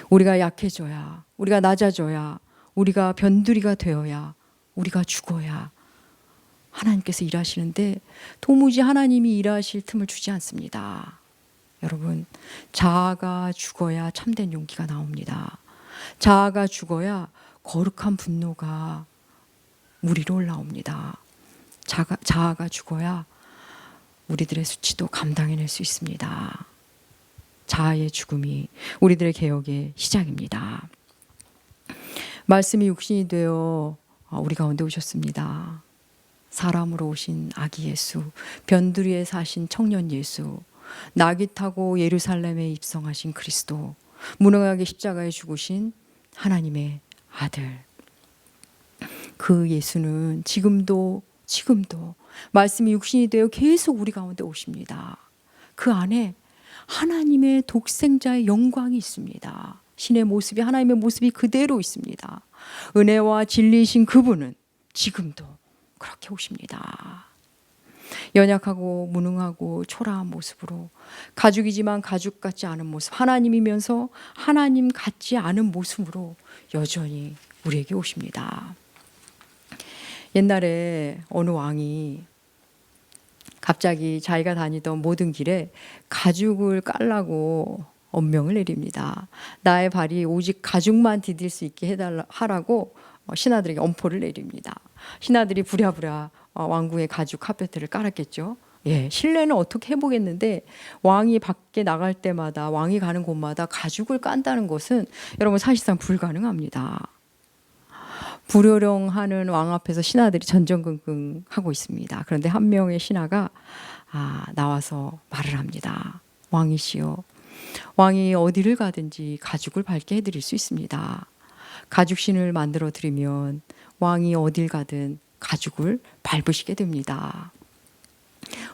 우리가 약해져야, 우리가 낮아져야, 우리가 변두리가 되어야, 우리가 죽어야 하나님께서 일하시는데 도무지 하나님이 일하실 틈을 주지 않습니다. 여러분, 자아가 죽어야 참된 용기가 나옵니다. 자아가 죽어야 거룩한 분노가 무리로 올라옵니다. 자아가 죽어야 우리들의 수치도 감당해낼 수 있습니다. 자아의 죽음이 우리들의 개혁의 시작입니다. 말씀이 육신이 되어 우리 가운데 오셨습니다. 사람으로 오신 아기 예수, 변두리에 사신 청년 예수, 나귀 타고 예루살렘에 입성하신 그리스도, 무능하게 십자가에 죽으신 하나님의 아들. 그 예수는 지금도 말씀이 육신이 되어 계속 우리 가운데 오십니다. 그 안에 하나님의 독생자의 영광이 있습니다. 신의 모습이, 하나님의 모습이 그대로 있습니다. 은혜와 진리이신 그분은 지금도 그렇게 오십니다. 연약하고 무능하고 초라한 모습으로, 가죽이지만 가죽 같지 않은 모습, 하나님이면서 하나님 같지 않은 모습으로 여전히 우리에게 오십니다. 옛날에 어느 왕이 갑자기 자기가 다니던 모든 길에 가죽을 깔라고 엄명을 내립니다. 나의 발이 오직 가죽만 디딜 수 있게 하라고 신하들에게 엄포를 내립니다. 신하들이 부랴부랴 왕궁의 가죽 카페트를 깔았겠죠. 예, 실내는 어떻게 해보겠는데 왕이 밖에 나갈 때마다, 왕이 가는 곳마다 가죽을 깐다는 것은 여러분 사실상 불가능합니다. 불효령하는 왕 앞에서 신하들이 전전긍긍하고 있습니다. 그런데 한 명의 신하가 나와서 말을 합니다. 왕이시여, 왕이 어디를 가든지 가죽을 밟게 해드릴 수 있습니다. 가죽신을 만들어 드리면 왕이 어딜 가든 가죽을 밟으시게 됩니다.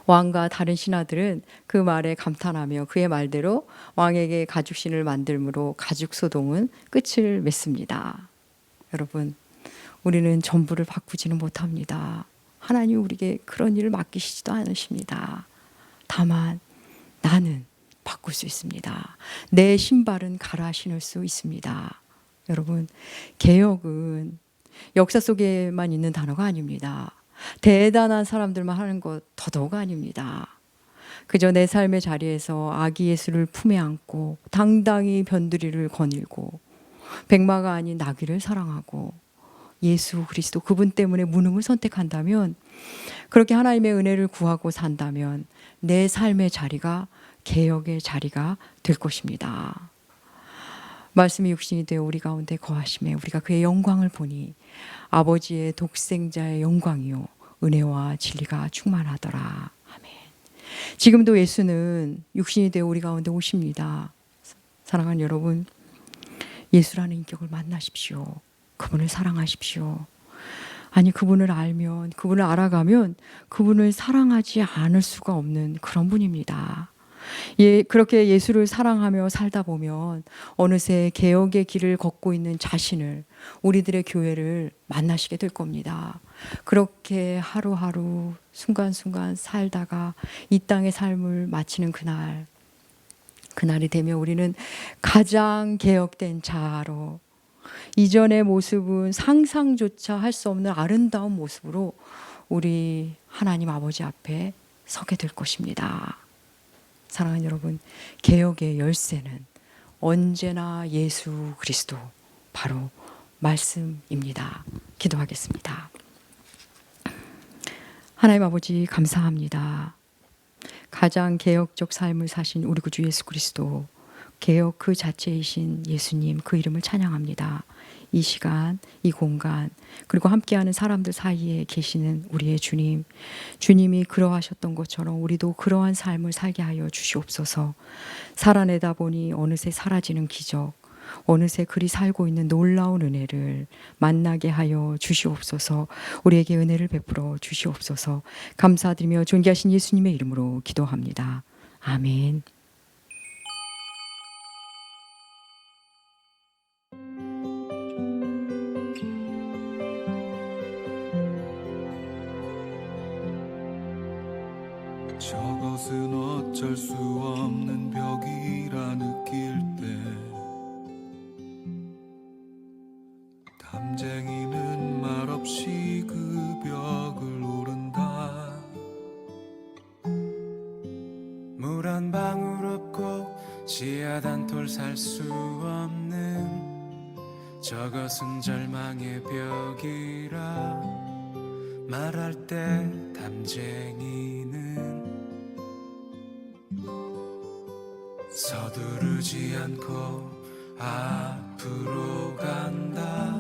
왕과 다른 신하들은 그 말에 감탄하며 그의 말대로 왕에게 가죽신을 만들므로 가죽 소동은 끝을 맺습니다. 여러분, 우리는 전부를 바꾸지는 못합니다. 하나님 우리에게 그런 일을 맡기시지도 않으십니다. 다만 나는 바꿀 수 있습니다. 내 신발은 갈아 신을 수 있습니다. 여러분, 개혁은 역사 속에만 있는 단어가 아닙니다. 대단한 사람들만 하는 것 더더욱 아닙니다. 그저 내 삶의 자리에서 아기 예수를 품에 안고 당당히 변두리를 거닐고 백마가 아닌 나귀를 사랑하고 예수 그리스도 그분 때문에 무능을 선택한다면, 그렇게 하나님의 은혜를 구하고 산다면 내 삶의 자리가 개혁의 자리가 될 것입니다. 말씀이 육신이 되어 우리 가운데 거하심에 우리가 그의 영광을 보니 아버지의 독생자의 영광이요 은혜와 진리가 충만하더라. 아멘. 지금도 예수는 육신이 되어 우리 가운데 오십니다. 사랑하는 여러분, 예수라는 인격을 만나십시오. 그분을 사랑하십시오. 아니, 그분을 알면, 그분을 알아가면 그분을 사랑하지 않을 수가 없는 그런 분입니다. 그렇게 예수를 사랑하며 살다 보면 어느새 개혁의 길을 걷고 있는 자신을, 우리들의 교회를 만나시게 될 겁니다. 그렇게 하루하루 순간순간 살다가 이 땅의 삶을 마치는 그날이 되면 우리는 가장 개혁된 자로, 이전의 모습은 상상조차 할 수 없는 아름다운 모습으로 우리 하나님 아버지 앞에 서게 될 것입니다. 사랑하는 여러분, 개혁의 열쇠는 언제나 예수 그리스도, 바로 말씀입니다. 기도하겠습니다. 하나님 아버지, 감사합니다. 가장 개혁적 삶을 사신 우리 구주 예수 그리스도, 개혁 그 자체이신 예수님, 그 이름을 찬양합니다. 이 시간, 이 공간, 그리고 함께하는 사람들 사이에 계시는 우리의 주님, 주님이 그러하셨던 것처럼 우리도 그러한 삶을 살게 하여 주시옵소서. 살아내다 보니 어느새 사라지는 기적, 어느새 그리 살고 있는 놀라운 은혜를 만나게 하여 주시옵소서. 우리에게 은혜를 베풀어 주시옵소서. 감사드리며 존귀하신 예수님의 이름으로 기도합니다. 아멘. 저것은 어쩔 수 없는 벽이라 느낄 때 담쟁이는 말없이 그 벽을 오른다. 물 한 방울 없고 씨앗 한 톨 살 수 없는 저것은 절망의 벽이라 말할 때 담쟁이는 서두르지 않고 앞으로 간다.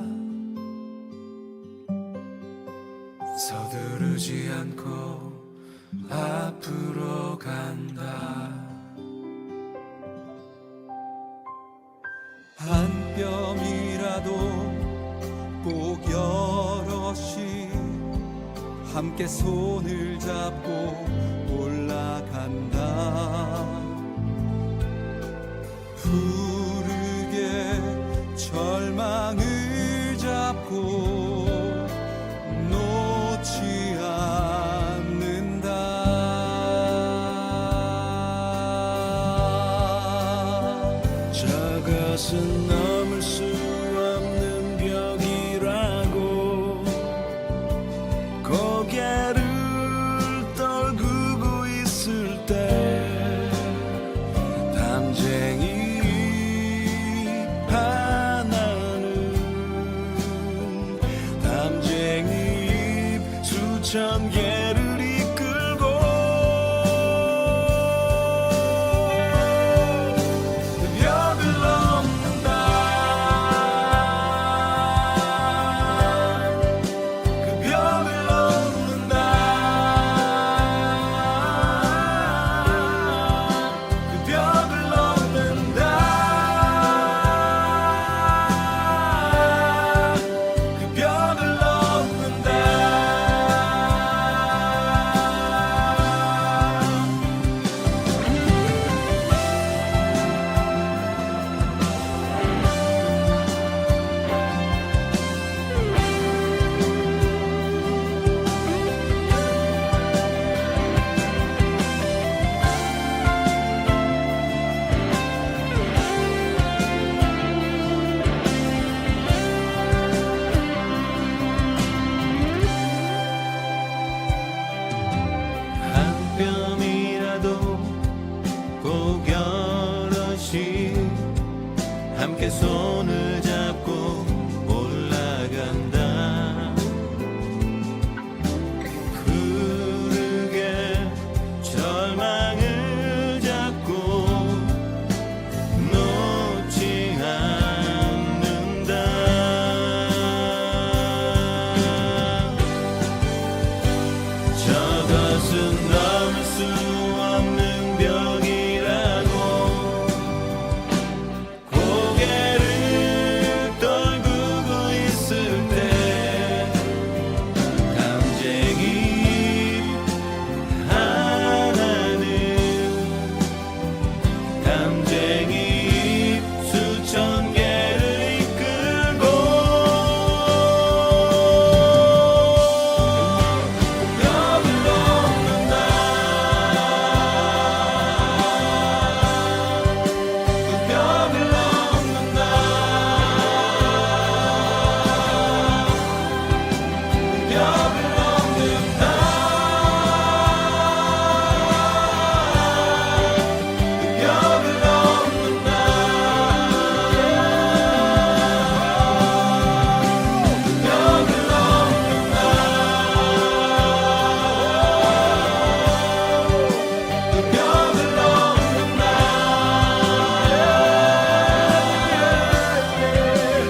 서두르지 않고 앞으로 간다. 한 뼘이라도 꼭 여럿이 함께 손을 잡고 올라간다. 푸르게 절망을 잡고 놓지 않는다. 저것은 넘을 수 없는 벽이라고 고개를 떨구고 있을 때 담쟁이 하나는 담쟁이 수천 개를 이끌고 그 벽을 넘는다. 그 벽을 넘는다. 그 벽을 넘는다. 그 벽을 넘는다. 한 뼘이라도 꼭 여럿이 함께 손을 잡고 올라간다. 푸르게 절망을 잡고 놓지 않는다. 저것은 넘을 수 없는 벽이라고 고개를 떨구고 있을 때 담쟁이 하나는 담쟁이 수천 개를 이끌고 벽을 넘는다. 그 벽을 넘는다. 그 벽을 넘는다. 그 벽을 넘는다. 그 벽을 넘는다. 그 벽을 넘는다.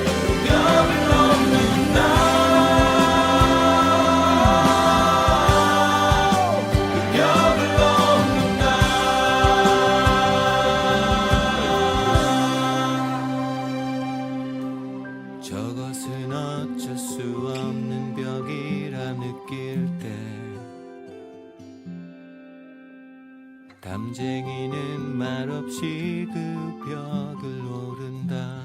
그 벽을 넘는다. 그 벽을 넘는다. 저것은 어쩔 수 없는 벽이라 느낄 때 담쟁이는 말없이 그 벽을 오른다.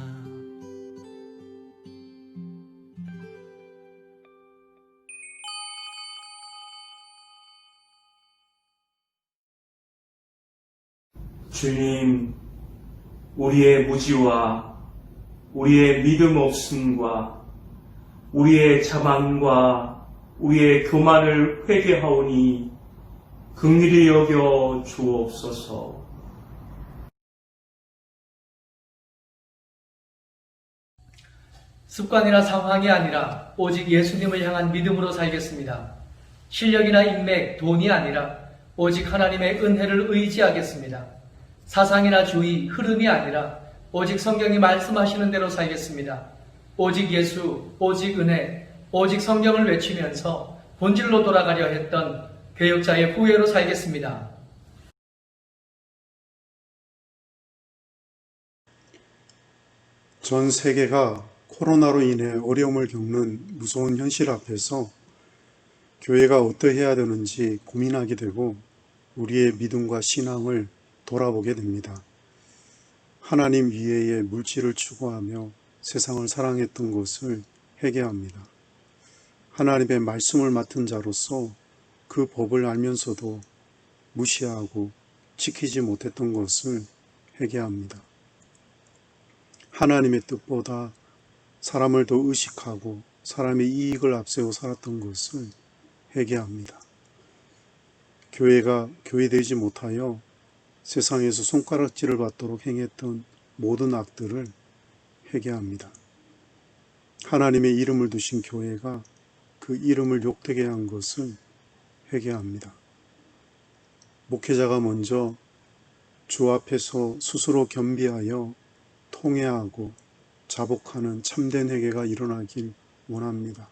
주님, 우리의 무지와 우리의 믿음 없음과 우리의 자만과 우리의 교만을 회개하오니 긍휼히 여겨 주옵소서. 습관이나 상황이 아니라 오직 예수님을 향한 믿음으로 살겠습니다. 실력이나 인맥, 돈이 아니라 오직 하나님의 은혜를 의지하겠습니다. 사상이나 주의, 흐름이 아니라 오직 성경이 말씀하시는 대로 살겠습니다. 오직 예수, 오직 은혜, 오직 성경을 외치면서 본질로 돌아가려 했던 개혁자의 후예로 살겠습니다. 전 세계가 코로나로 인해 어려움을 겪는 무서운 현실 앞에서 교회가 어떠해야 되는지 고민하게 되고 우리의 믿음과 신앙을 돌아보게 됩니다. 하나님 이외의 물질을 추구하며 세상을 사랑했던 것을 회개합니다. 하나님의 말씀을 맡은 자로서 그 법을 알면서도 무시하고 지키지 못했던 것을 회개합니다. 하나님의 뜻보다 사람을 더 의식하고 사람의 이익을 앞세워 살았던 것을 회개합니다. 교회가 교회되지 못하여 세상에서 손가락질을 받도록 행했던 모든 악들을 회개합니다. 하나님의 이름을 두신 교회가 그 이름을 욕되게 한 것을 회개합니다. 목회자가 먼저 주 앞에서 스스로 겸비하여 통회하고 자복하는 참된 회개가 일어나길 원합니다.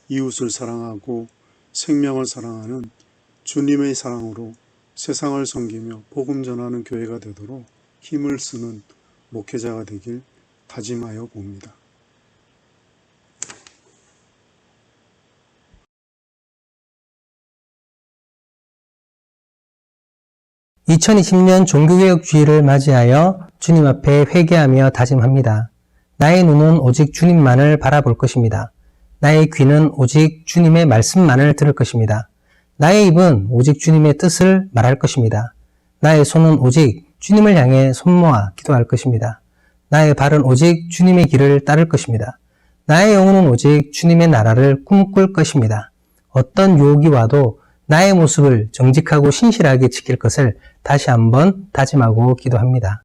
이웃을 사랑하고 생명을 사랑하는 주님의 사랑으로 세상을 섬기며 복음 전하는 교회가 되도록 힘을 쓰는 목회자가 되길 다짐하여 봅니다. 2020년 종교개혁 주일을 맞이하여 주님 앞에 회개하며 다짐합니다. 나의 눈은 오직 주님만을 바라볼 것입니다. 나의 귀는 오직 주님의 말씀만을 들을 것입니다. 나의 입은 오직 주님의 뜻을 말할 것입니다. 나의 손은 오직 주님을 향해 손모아 기도할 것입니다. 나의 발은 오직 주님의 길을 따를 것입니다. 나의 영혼은 오직 주님의 나라를 꿈꿀 것입니다. 어떤 유혹이 와도 나의 모습을 정직하고 신실하게 지킬 것을 다시 한번 다짐하고 기도합니다.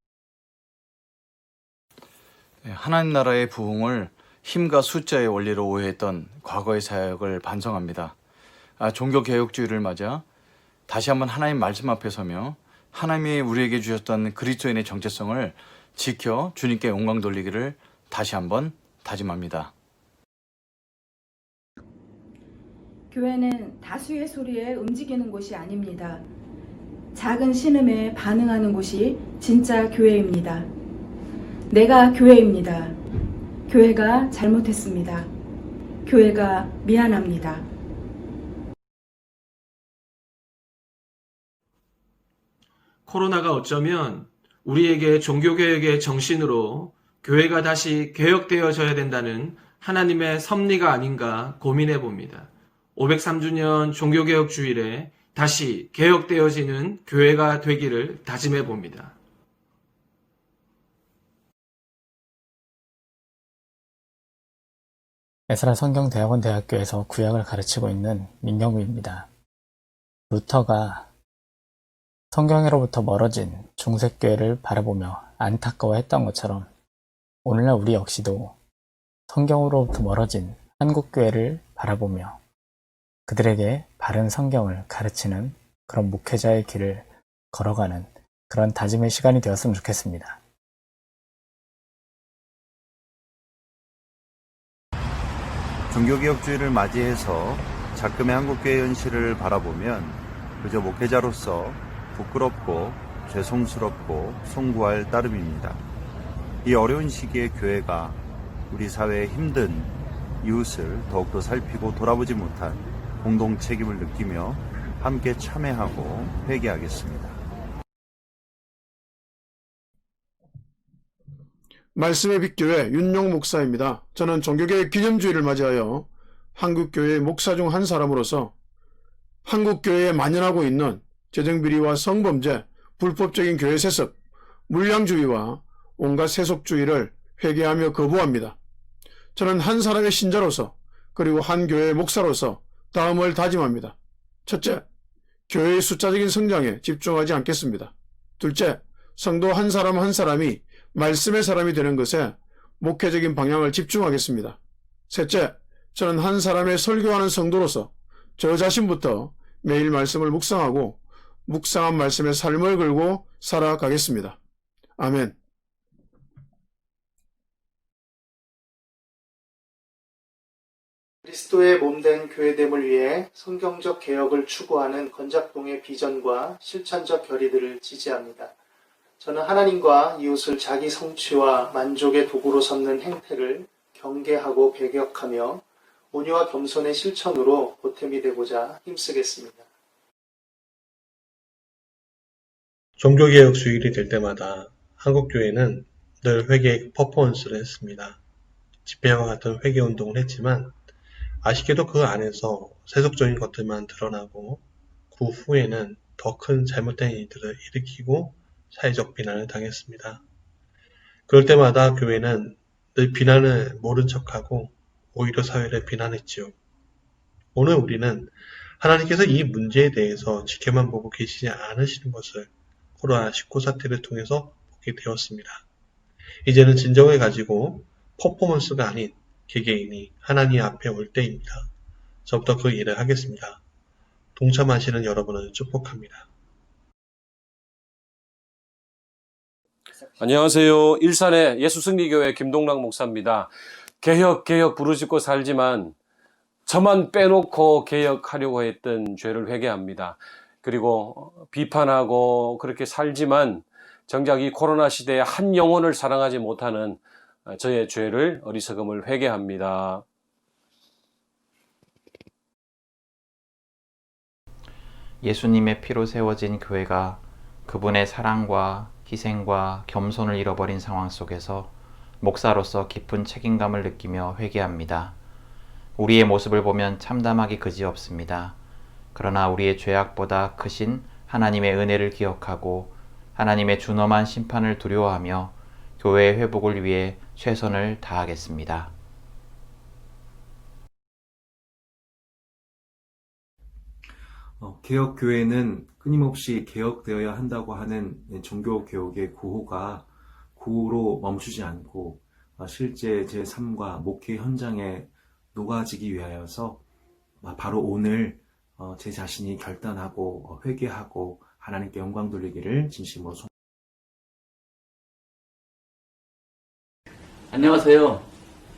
하나님 나라의 부흥을 힘과 숫자의 원리로 오해했던 과거의 사역을 반성합니다. 종교개혁주의를 맞아 다시 한번 하나님 말씀 앞에 서며 하나님이 우리에게 주셨던 그리스도인의 정체성을 지켜 주님께 영광 돌리기를 다시 한번 다짐합니다. 교회는 다수의 소리에 움직이는 곳이 아닙니다. 작은 신음에 반응하는 곳이 진짜 교회입니다. 내가 교회입니다. 교회가 잘못했습니다. 교회가 미안합니다. 코로나가 어쩌면 우리에게 종교개혁의 정신으로 교회가 다시 개혁되어져야 된다는 하나님의 섭리가 아닌가 고민해 봅니다. 503주년 종교개혁 주일에 다시 개혁되어지는 교회가 되기를 다짐해 봅니다. 에스라 성경대학원 대학교에서 구약을 가르치고 있는 민경구입니다. 루터가 성경으로부터 멀어진 중세교회를 바라보며 안타까워했던 것처럼 오늘날 우리 역시도 성경으로부터 멀어진 한국교회를 바라보며 그들에게 바른 성경을 가르치는 그런 목회자의 길을 걸어가는 그런 다짐의 시간이 되었으면 좋겠습니다. 종교개혁주의를 맞이해서 작금의 한국교회 현실을 바라보면 그저 목회자로서 부끄럽고 죄송스럽고 송구할 따름입니다. 이 어려운 시기에 교회가 우리 사회의 힘든 이웃을 더욱더 살피고 돌아보지 못한 공동 책임을 느끼며 함께 참회하고 회개하겠습니다. 말씀의 빛교회 윤용 목사입니다. 저는 종교개혁 기념주의를 맞이하여 한국교회의 목사 중 한 사람으로서 한국교회에 만연하고 있는 재정비리와 성범죄, 불법적인 교회 세습, 물량주의와 온갖 세속주의를 회개하며 거부합니다. 저는 한 사람의 신자로서 그리고 한 교회의 목사로서 다음을 다짐합니다. 첫째, 교회의 숫자적인 성장에 집중하지 않겠습니다. 둘째, 성도 한 사람 한 사람이 말씀의 사람이 되는 것에 목회적인 방향을 집중하겠습니다. 셋째, 저는 한 사람의 설교하는 성도로서 저 자신부터 매일 말씀을 묵상하고 묵상한 말씀의 삶을 걸고 살아가겠습니다. 아멘. 우리 그리스도의 몸된 교회됨을 위해 성경적 개혁을 추구하는 건작동의 비전과 실천적 결의들을 지지합니다. 저는 하나님과 이웃을 자기 성취와 만족의 도구로 삼는 행태를 경계하고 배격하며 온유와 겸손의 실천으로 보탬이 되고자 힘쓰겠습니다. 종교개혁 주일이 될 때마다 한국교회는 늘 회개 퍼포먼스를 했습니다. 집회와 같은 회개운동을 했지만 아쉽게도 그 안에서 세속적인 것들만 드러나고 그 후에는 더 큰 잘못된 일들을 일으키고 사회적 비난을 당했습니다. 그럴 때마다 교회는 늘 비난을 모른 척하고 오히려 사회를 비난했지요. 오늘 우리는 하나님께서 이 문제에 대해서 지켜만 보고 계시지 않으시는 것을 코로나19 사태를 통해서 보게 되었습니다. 이제는 진정을 가지고 퍼포먼스가 아닌 개개인이 하나님 앞에 올 때입니다. 저부터 그 일을 하겠습니다. 동참하시는 여러분을 축복합니다. 안녕하세요. 일산의 예수승리교회 김동락 목사입니다. 개혁 부르짖고 살지만 저만 빼놓고 개혁하려고 했던 죄를 회개합니다. 그리고 비판하고 그렇게 살지만 정작 이 코로나 시대에 한 영혼을 사랑하지 못하는 저의 죄를 어리석음을 회개합니다. 예수님의 피로 세워진 교회가 그분의 사랑과 희생과 겸손을 잃어버린 상황 속에서 목사로서 깊은 책임감을 느끼며 회개합니다. 우리의 모습을 보면 참담하기 그지없습니다. 그러나 우리의 죄악보다 크신 하나님의 은혜를 기억하고 하나님의 준엄한 심판을 두려워하며 교회의 회복을 위해 최선을 다하겠습니다. 개혁교회는 끊임없이 개혁되어야 한다고 하는 종교개혁의 구호가 구호로 멈추지 않고 실제 제 삶과 목회 현장에 녹아지기 위하여서 바로 오늘 제 자신이 결단하고 회개하고 하나님께 영광 돌리기를 진심으로 소원합니다. 안녕하세요.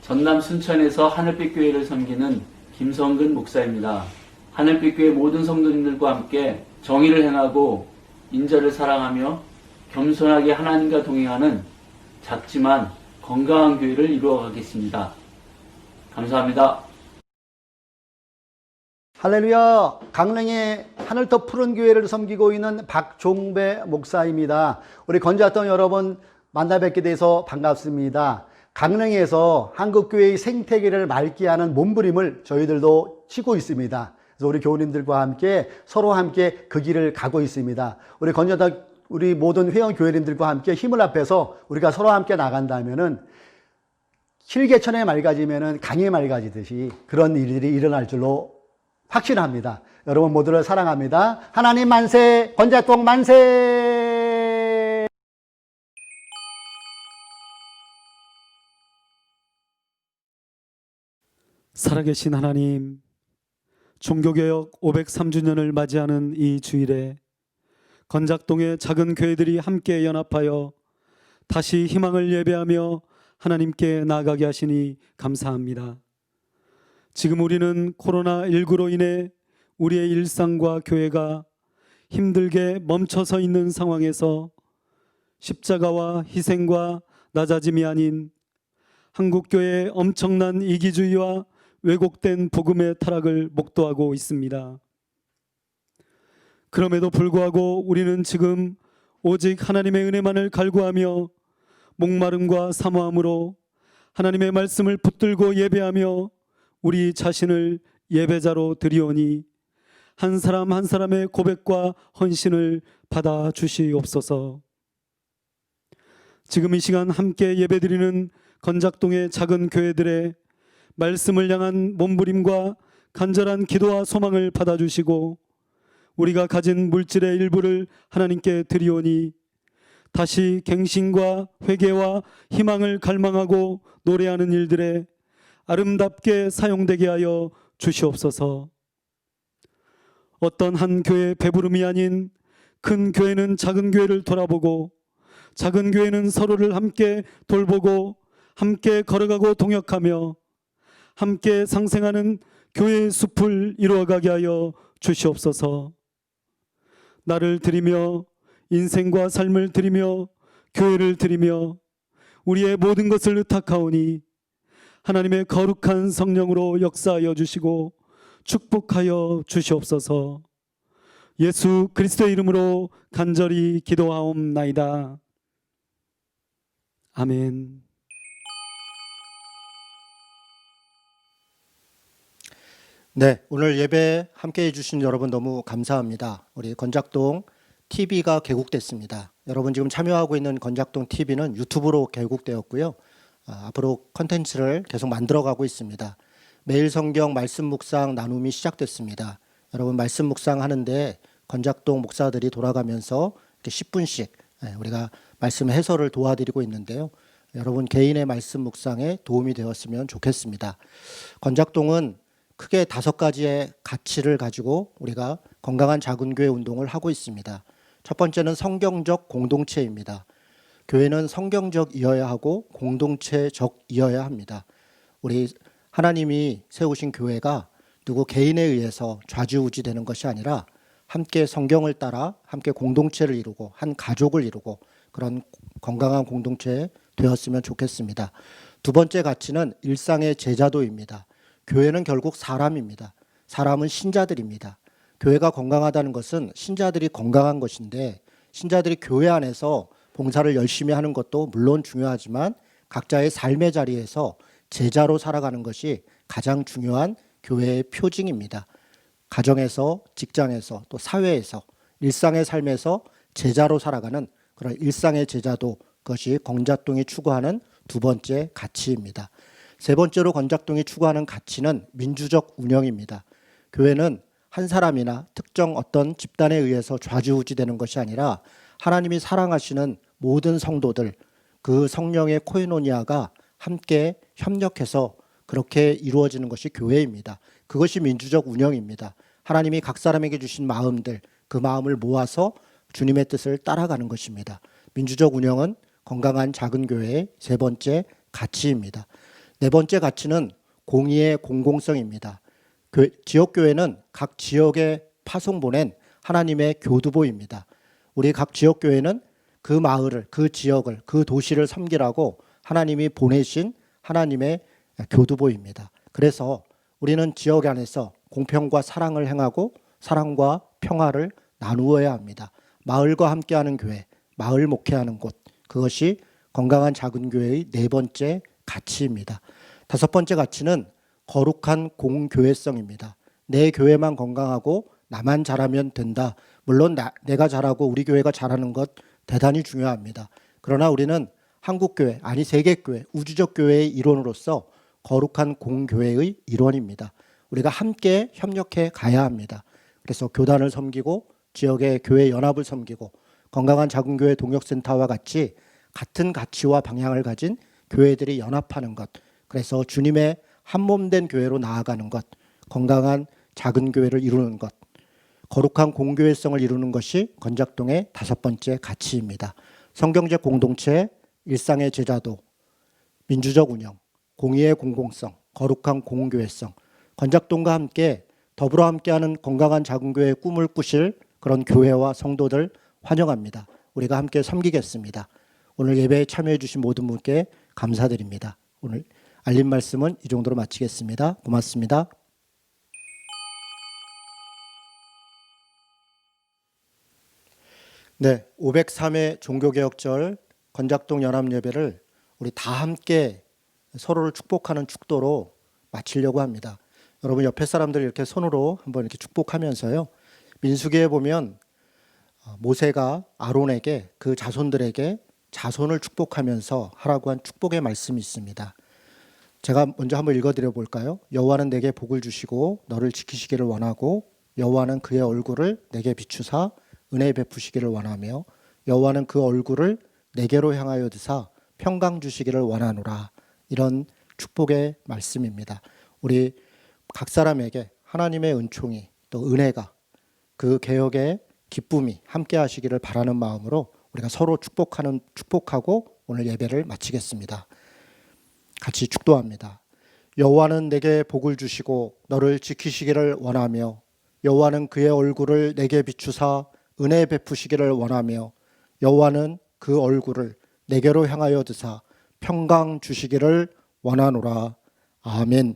전남 순천에서 하늘빛교회를 섬기는 김성근 목사입니다. 하늘빛교회 모든 성도님들과 함께 정의를 행하고 인자를 사랑하며 겸손하게 하나님과 동행하는 작지만 건강한 교회를 이루어가겠습니다. 감사합니다. 할렐루야. 강릉의 하늘 더 푸른 교회를 섬기고 있는 박종배 목사입니다. 우리 건자동 여러분 만나 뵙게 돼서 반갑습니다. 강릉에서 한국교회의 생태계를 맑게 하는 몸부림을 저희들도 치고 있습니다. 그래서 우리 교우님들과 함께 서로 함께 그 길을 가고 있습니다. 우리 건자동 우리 모든 회원 교회님들과 함께 힘을 합해서 우리가 서로 함께 나간다면은 hil개천에 맑아지면은 강이 맑아지듯이 그런 일들이 일어날 줄로 확신합니다. 여러분 모두를 사랑합니다. 하나님 만세, 건자동 만세! 살아계신 하나님, 종교개혁 503주년을 맞이하는 이 주일에 건작동의 작은 교회들이 함께 연합하여 다시 희망을 예배하며 하나님께 나아가게 하시니 감사합니다. 지금 우리는 코로나19로 인해 우리의 일상과 교회가 힘들게 멈춰서 있는 상황에서 십자가와 희생과 낮아짐이 아닌 한국교회의 엄청난 이기주의와 왜곡된 복음의 타락을 목도하고 있습니다. 그럼에도 불구하고 우리는 지금 오직 하나님의 은혜만을 갈구하며 목마름과 사모함으로 하나님의 말씀을 붙들고 예배하며 우리 자신을 예배자로 드리오니 한 사람 한 사람의 고백과 헌신을 받아 주시옵소서. 지금 이 시간 함께 예배드리는 건작동의 작은 교회들의 말씀을 향한 몸부림과 간절한 기도와 소망을 받아주시고 우리가 가진 물질의 일부를 하나님께 드리오니 다시 갱신과 회개와 희망을 갈망하고 노래하는 일들에 아름답게 사용되게 하여 주시옵소서. 어떤 한 교회의 배부름이 아닌 큰 교회는 작은 교회를 돌아보고 작은 교회는 서로를 함께 돌보고 함께 걸어가고 동역하며 함께 상생하는 교회의 숲을 이루어가게 하여 주시옵소서. 나를 드리며 인생과 삶을 드리며 교회를 드리며 우리의 모든 것을 의탁하오니 하나님의 거룩한 성령으로 역사하여 주시고 축복하여 주시옵소서. 예수 그리스도의 이름으로 간절히 기도하옵나이다. 아멘. 네, 오늘 예배 함께해 주신 여러분 너무 감사합니다. 우리 건작동 TV가 개국됐습니다. 여러분 지금 참여하고 있는 건작동 TV는 유튜브로 개국되었고요. 앞으로 컨텐츠를 계속 만들어가고 있습니다. 매일 성경 말씀 묵상 나눔이 시작됐습니다. 여러분 말씀 묵상 하는데 건작동 목사들이 돌아가면서 이렇게 10분씩 우리가 말씀 해설을 도와드리고 있는데요. 여러분 개인의 말씀 묵상에 도움이 되었으면 좋겠습니다. 건작동은 크게 5가지의 가치를 가지고 우리가 건강한 작은 교회 운동을 하고 있습니다. 첫 번째는 성경적 공동체입니다. 교회는 성경적이어야 하고 공동체적이어야 합니다. 우리 하나님이 세우신 교회가 누구 개인에 의해서 좌지우지되는 것이 아니라 함께 성경을 따라 함께 공동체를 이루고 한 가족을 이루고 그런 건강한 공동체 되었으면 좋겠습니다. 두 번째 가치는 일상의 제자도입니다. 교회는 결국 사람입니다. 사람은 신자들입니다. 교회가 건강하다는 것은 신자들이 건강한 것인데 신자들이 교회 안에서 봉사를 열심히 하는 것도 물론 중요하지만 각자의 삶의 자리에서 제자로 살아가는 것이 가장 중요한 교회의 표징입니다. 가정에서, 직장에서, 또 사회에서, 일상의 삶에서 제자로 살아가는 그런 일상의 제자도, 그것이 건작동이 추구하는 두 번째 가치입니다. 세 번째로 건작동이 추구하는 가치는 민주적 운영입니다. 교회는 한 사람이나 특정 어떤 집단에 의해서 좌지우지되는 것이 아니라 하나님이 사랑하시는 모든 성도들, 그 성령의 코이노니아가 함께 협력해서 그렇게 이루어지는 것이 교회입니다. 그것이 민주적 운영입니다. 하나님이 각 사람에게 주신 마음들, 그 마음을 모아서 주님의 뜻을 따라가는 것입니다. 민주적 운영은 건강한 작은 교회의 세 번째 가치입니다. 네 번째 가치는 공의의 공공성입니다. 지역교회는 각 지역에 파송 보낸 하나님의 교두보입니다. 우리 각 지역교회는 그 마을을, 그 지역을, 그 도시를 섬기라고 하나님이 보내신 하나님의 교두보입니다. 그래서 우리는 지역 안에서 공평과 사랑을 행하고 사랑과 평화를 나누어야 합니다. 마을과 함께하는 교회, 마을 목회하는 곳, 그것이 건강한 작은 교회의 네 번째 가치입니다. 다섯 번째 가치는 거룩한 공교회성입니다. 내 교회만 건강하고 나만 잘하면 된다. 물론 내가 잘하고 우리 교회가 잘하는 것 대단히 중요합니다. 그러나 우리는 한국교회, 아니 세계교회, 우주적 교회의 일원으로서 거룩한 공교회의 일원입니다. 우리가 함께 협력해 가야 합니다. 그래서 교단을 섬기고 지역의 교회 연합을 섬기고 건강한 작은 교회 동역센터와 같이 같은 가치와 방향을 가진 교회들이 연합하는 것, 그래서 주님의 한몸된 교회로 나아가는 것, 건강한 작은 교회를 이루는 것, 거룩한 공교회성을 이루는 것이 건작동의 다섯 번째 가치입니다. 성경적 공동체, 일상의 제자도, 민주적 운영, 공의의 공공성, 거룩한 공교회성, 건작동과 함께 더불어 함께하는 건강한 작은 교회의 꿈을 꾸실 그런 교회와 성도들 환영합니다. 우리가 함께 섬기겠습니다. 오늘 예배에 참여해 주신 모든 분께 감사드립니다. 오늘 알림 말씀은 이 정도로 마치겠습니다. 고맙습니다. 네, 503회 종교개혁절 건작동 연합예배를 우리 다 함께 서로를 축복하는 축도로 마치려고 합니다. 여러분 옆에 사람들 이렇게 손으로 한번 이렇게 축복하면서요. 민수기에 보면 모세가 아론에게 그 자손들에게 자손을 축복하면서 하라고 한 축복의 말씀이 있습니다. 제가 먼저 한번 읽어드려 볼까요? 여호와는 내게 복을 주시고 너를 지키시기를 원하고 여호와는 그의 얼굴을 내게 비추사 은혜 베푸시기를 원하며 여호와는 그 얼굴을 내게로 향하여 드사 평강 주시기를 원하노라. 이런 축복의 말씀입니다. 우리 각 사람에게 하나님의 은총이 또 은혜가 그 개혁의 기쁨이 함께 하시기를 바라는 마음으로 우리가 서로 축복하고 오늘 예배를 마치겠습니다. 같이 축도합니다. 여호와는 내게 복을 주시고 너를 지키시기를 원하며 여호와는 그의 얼굴을 내게 비추사 은혜 베푸시기를 원하며 여호와는 그 얼굴을 내게로 향하여 드사 평강 주시기를 원하노라. 아멘.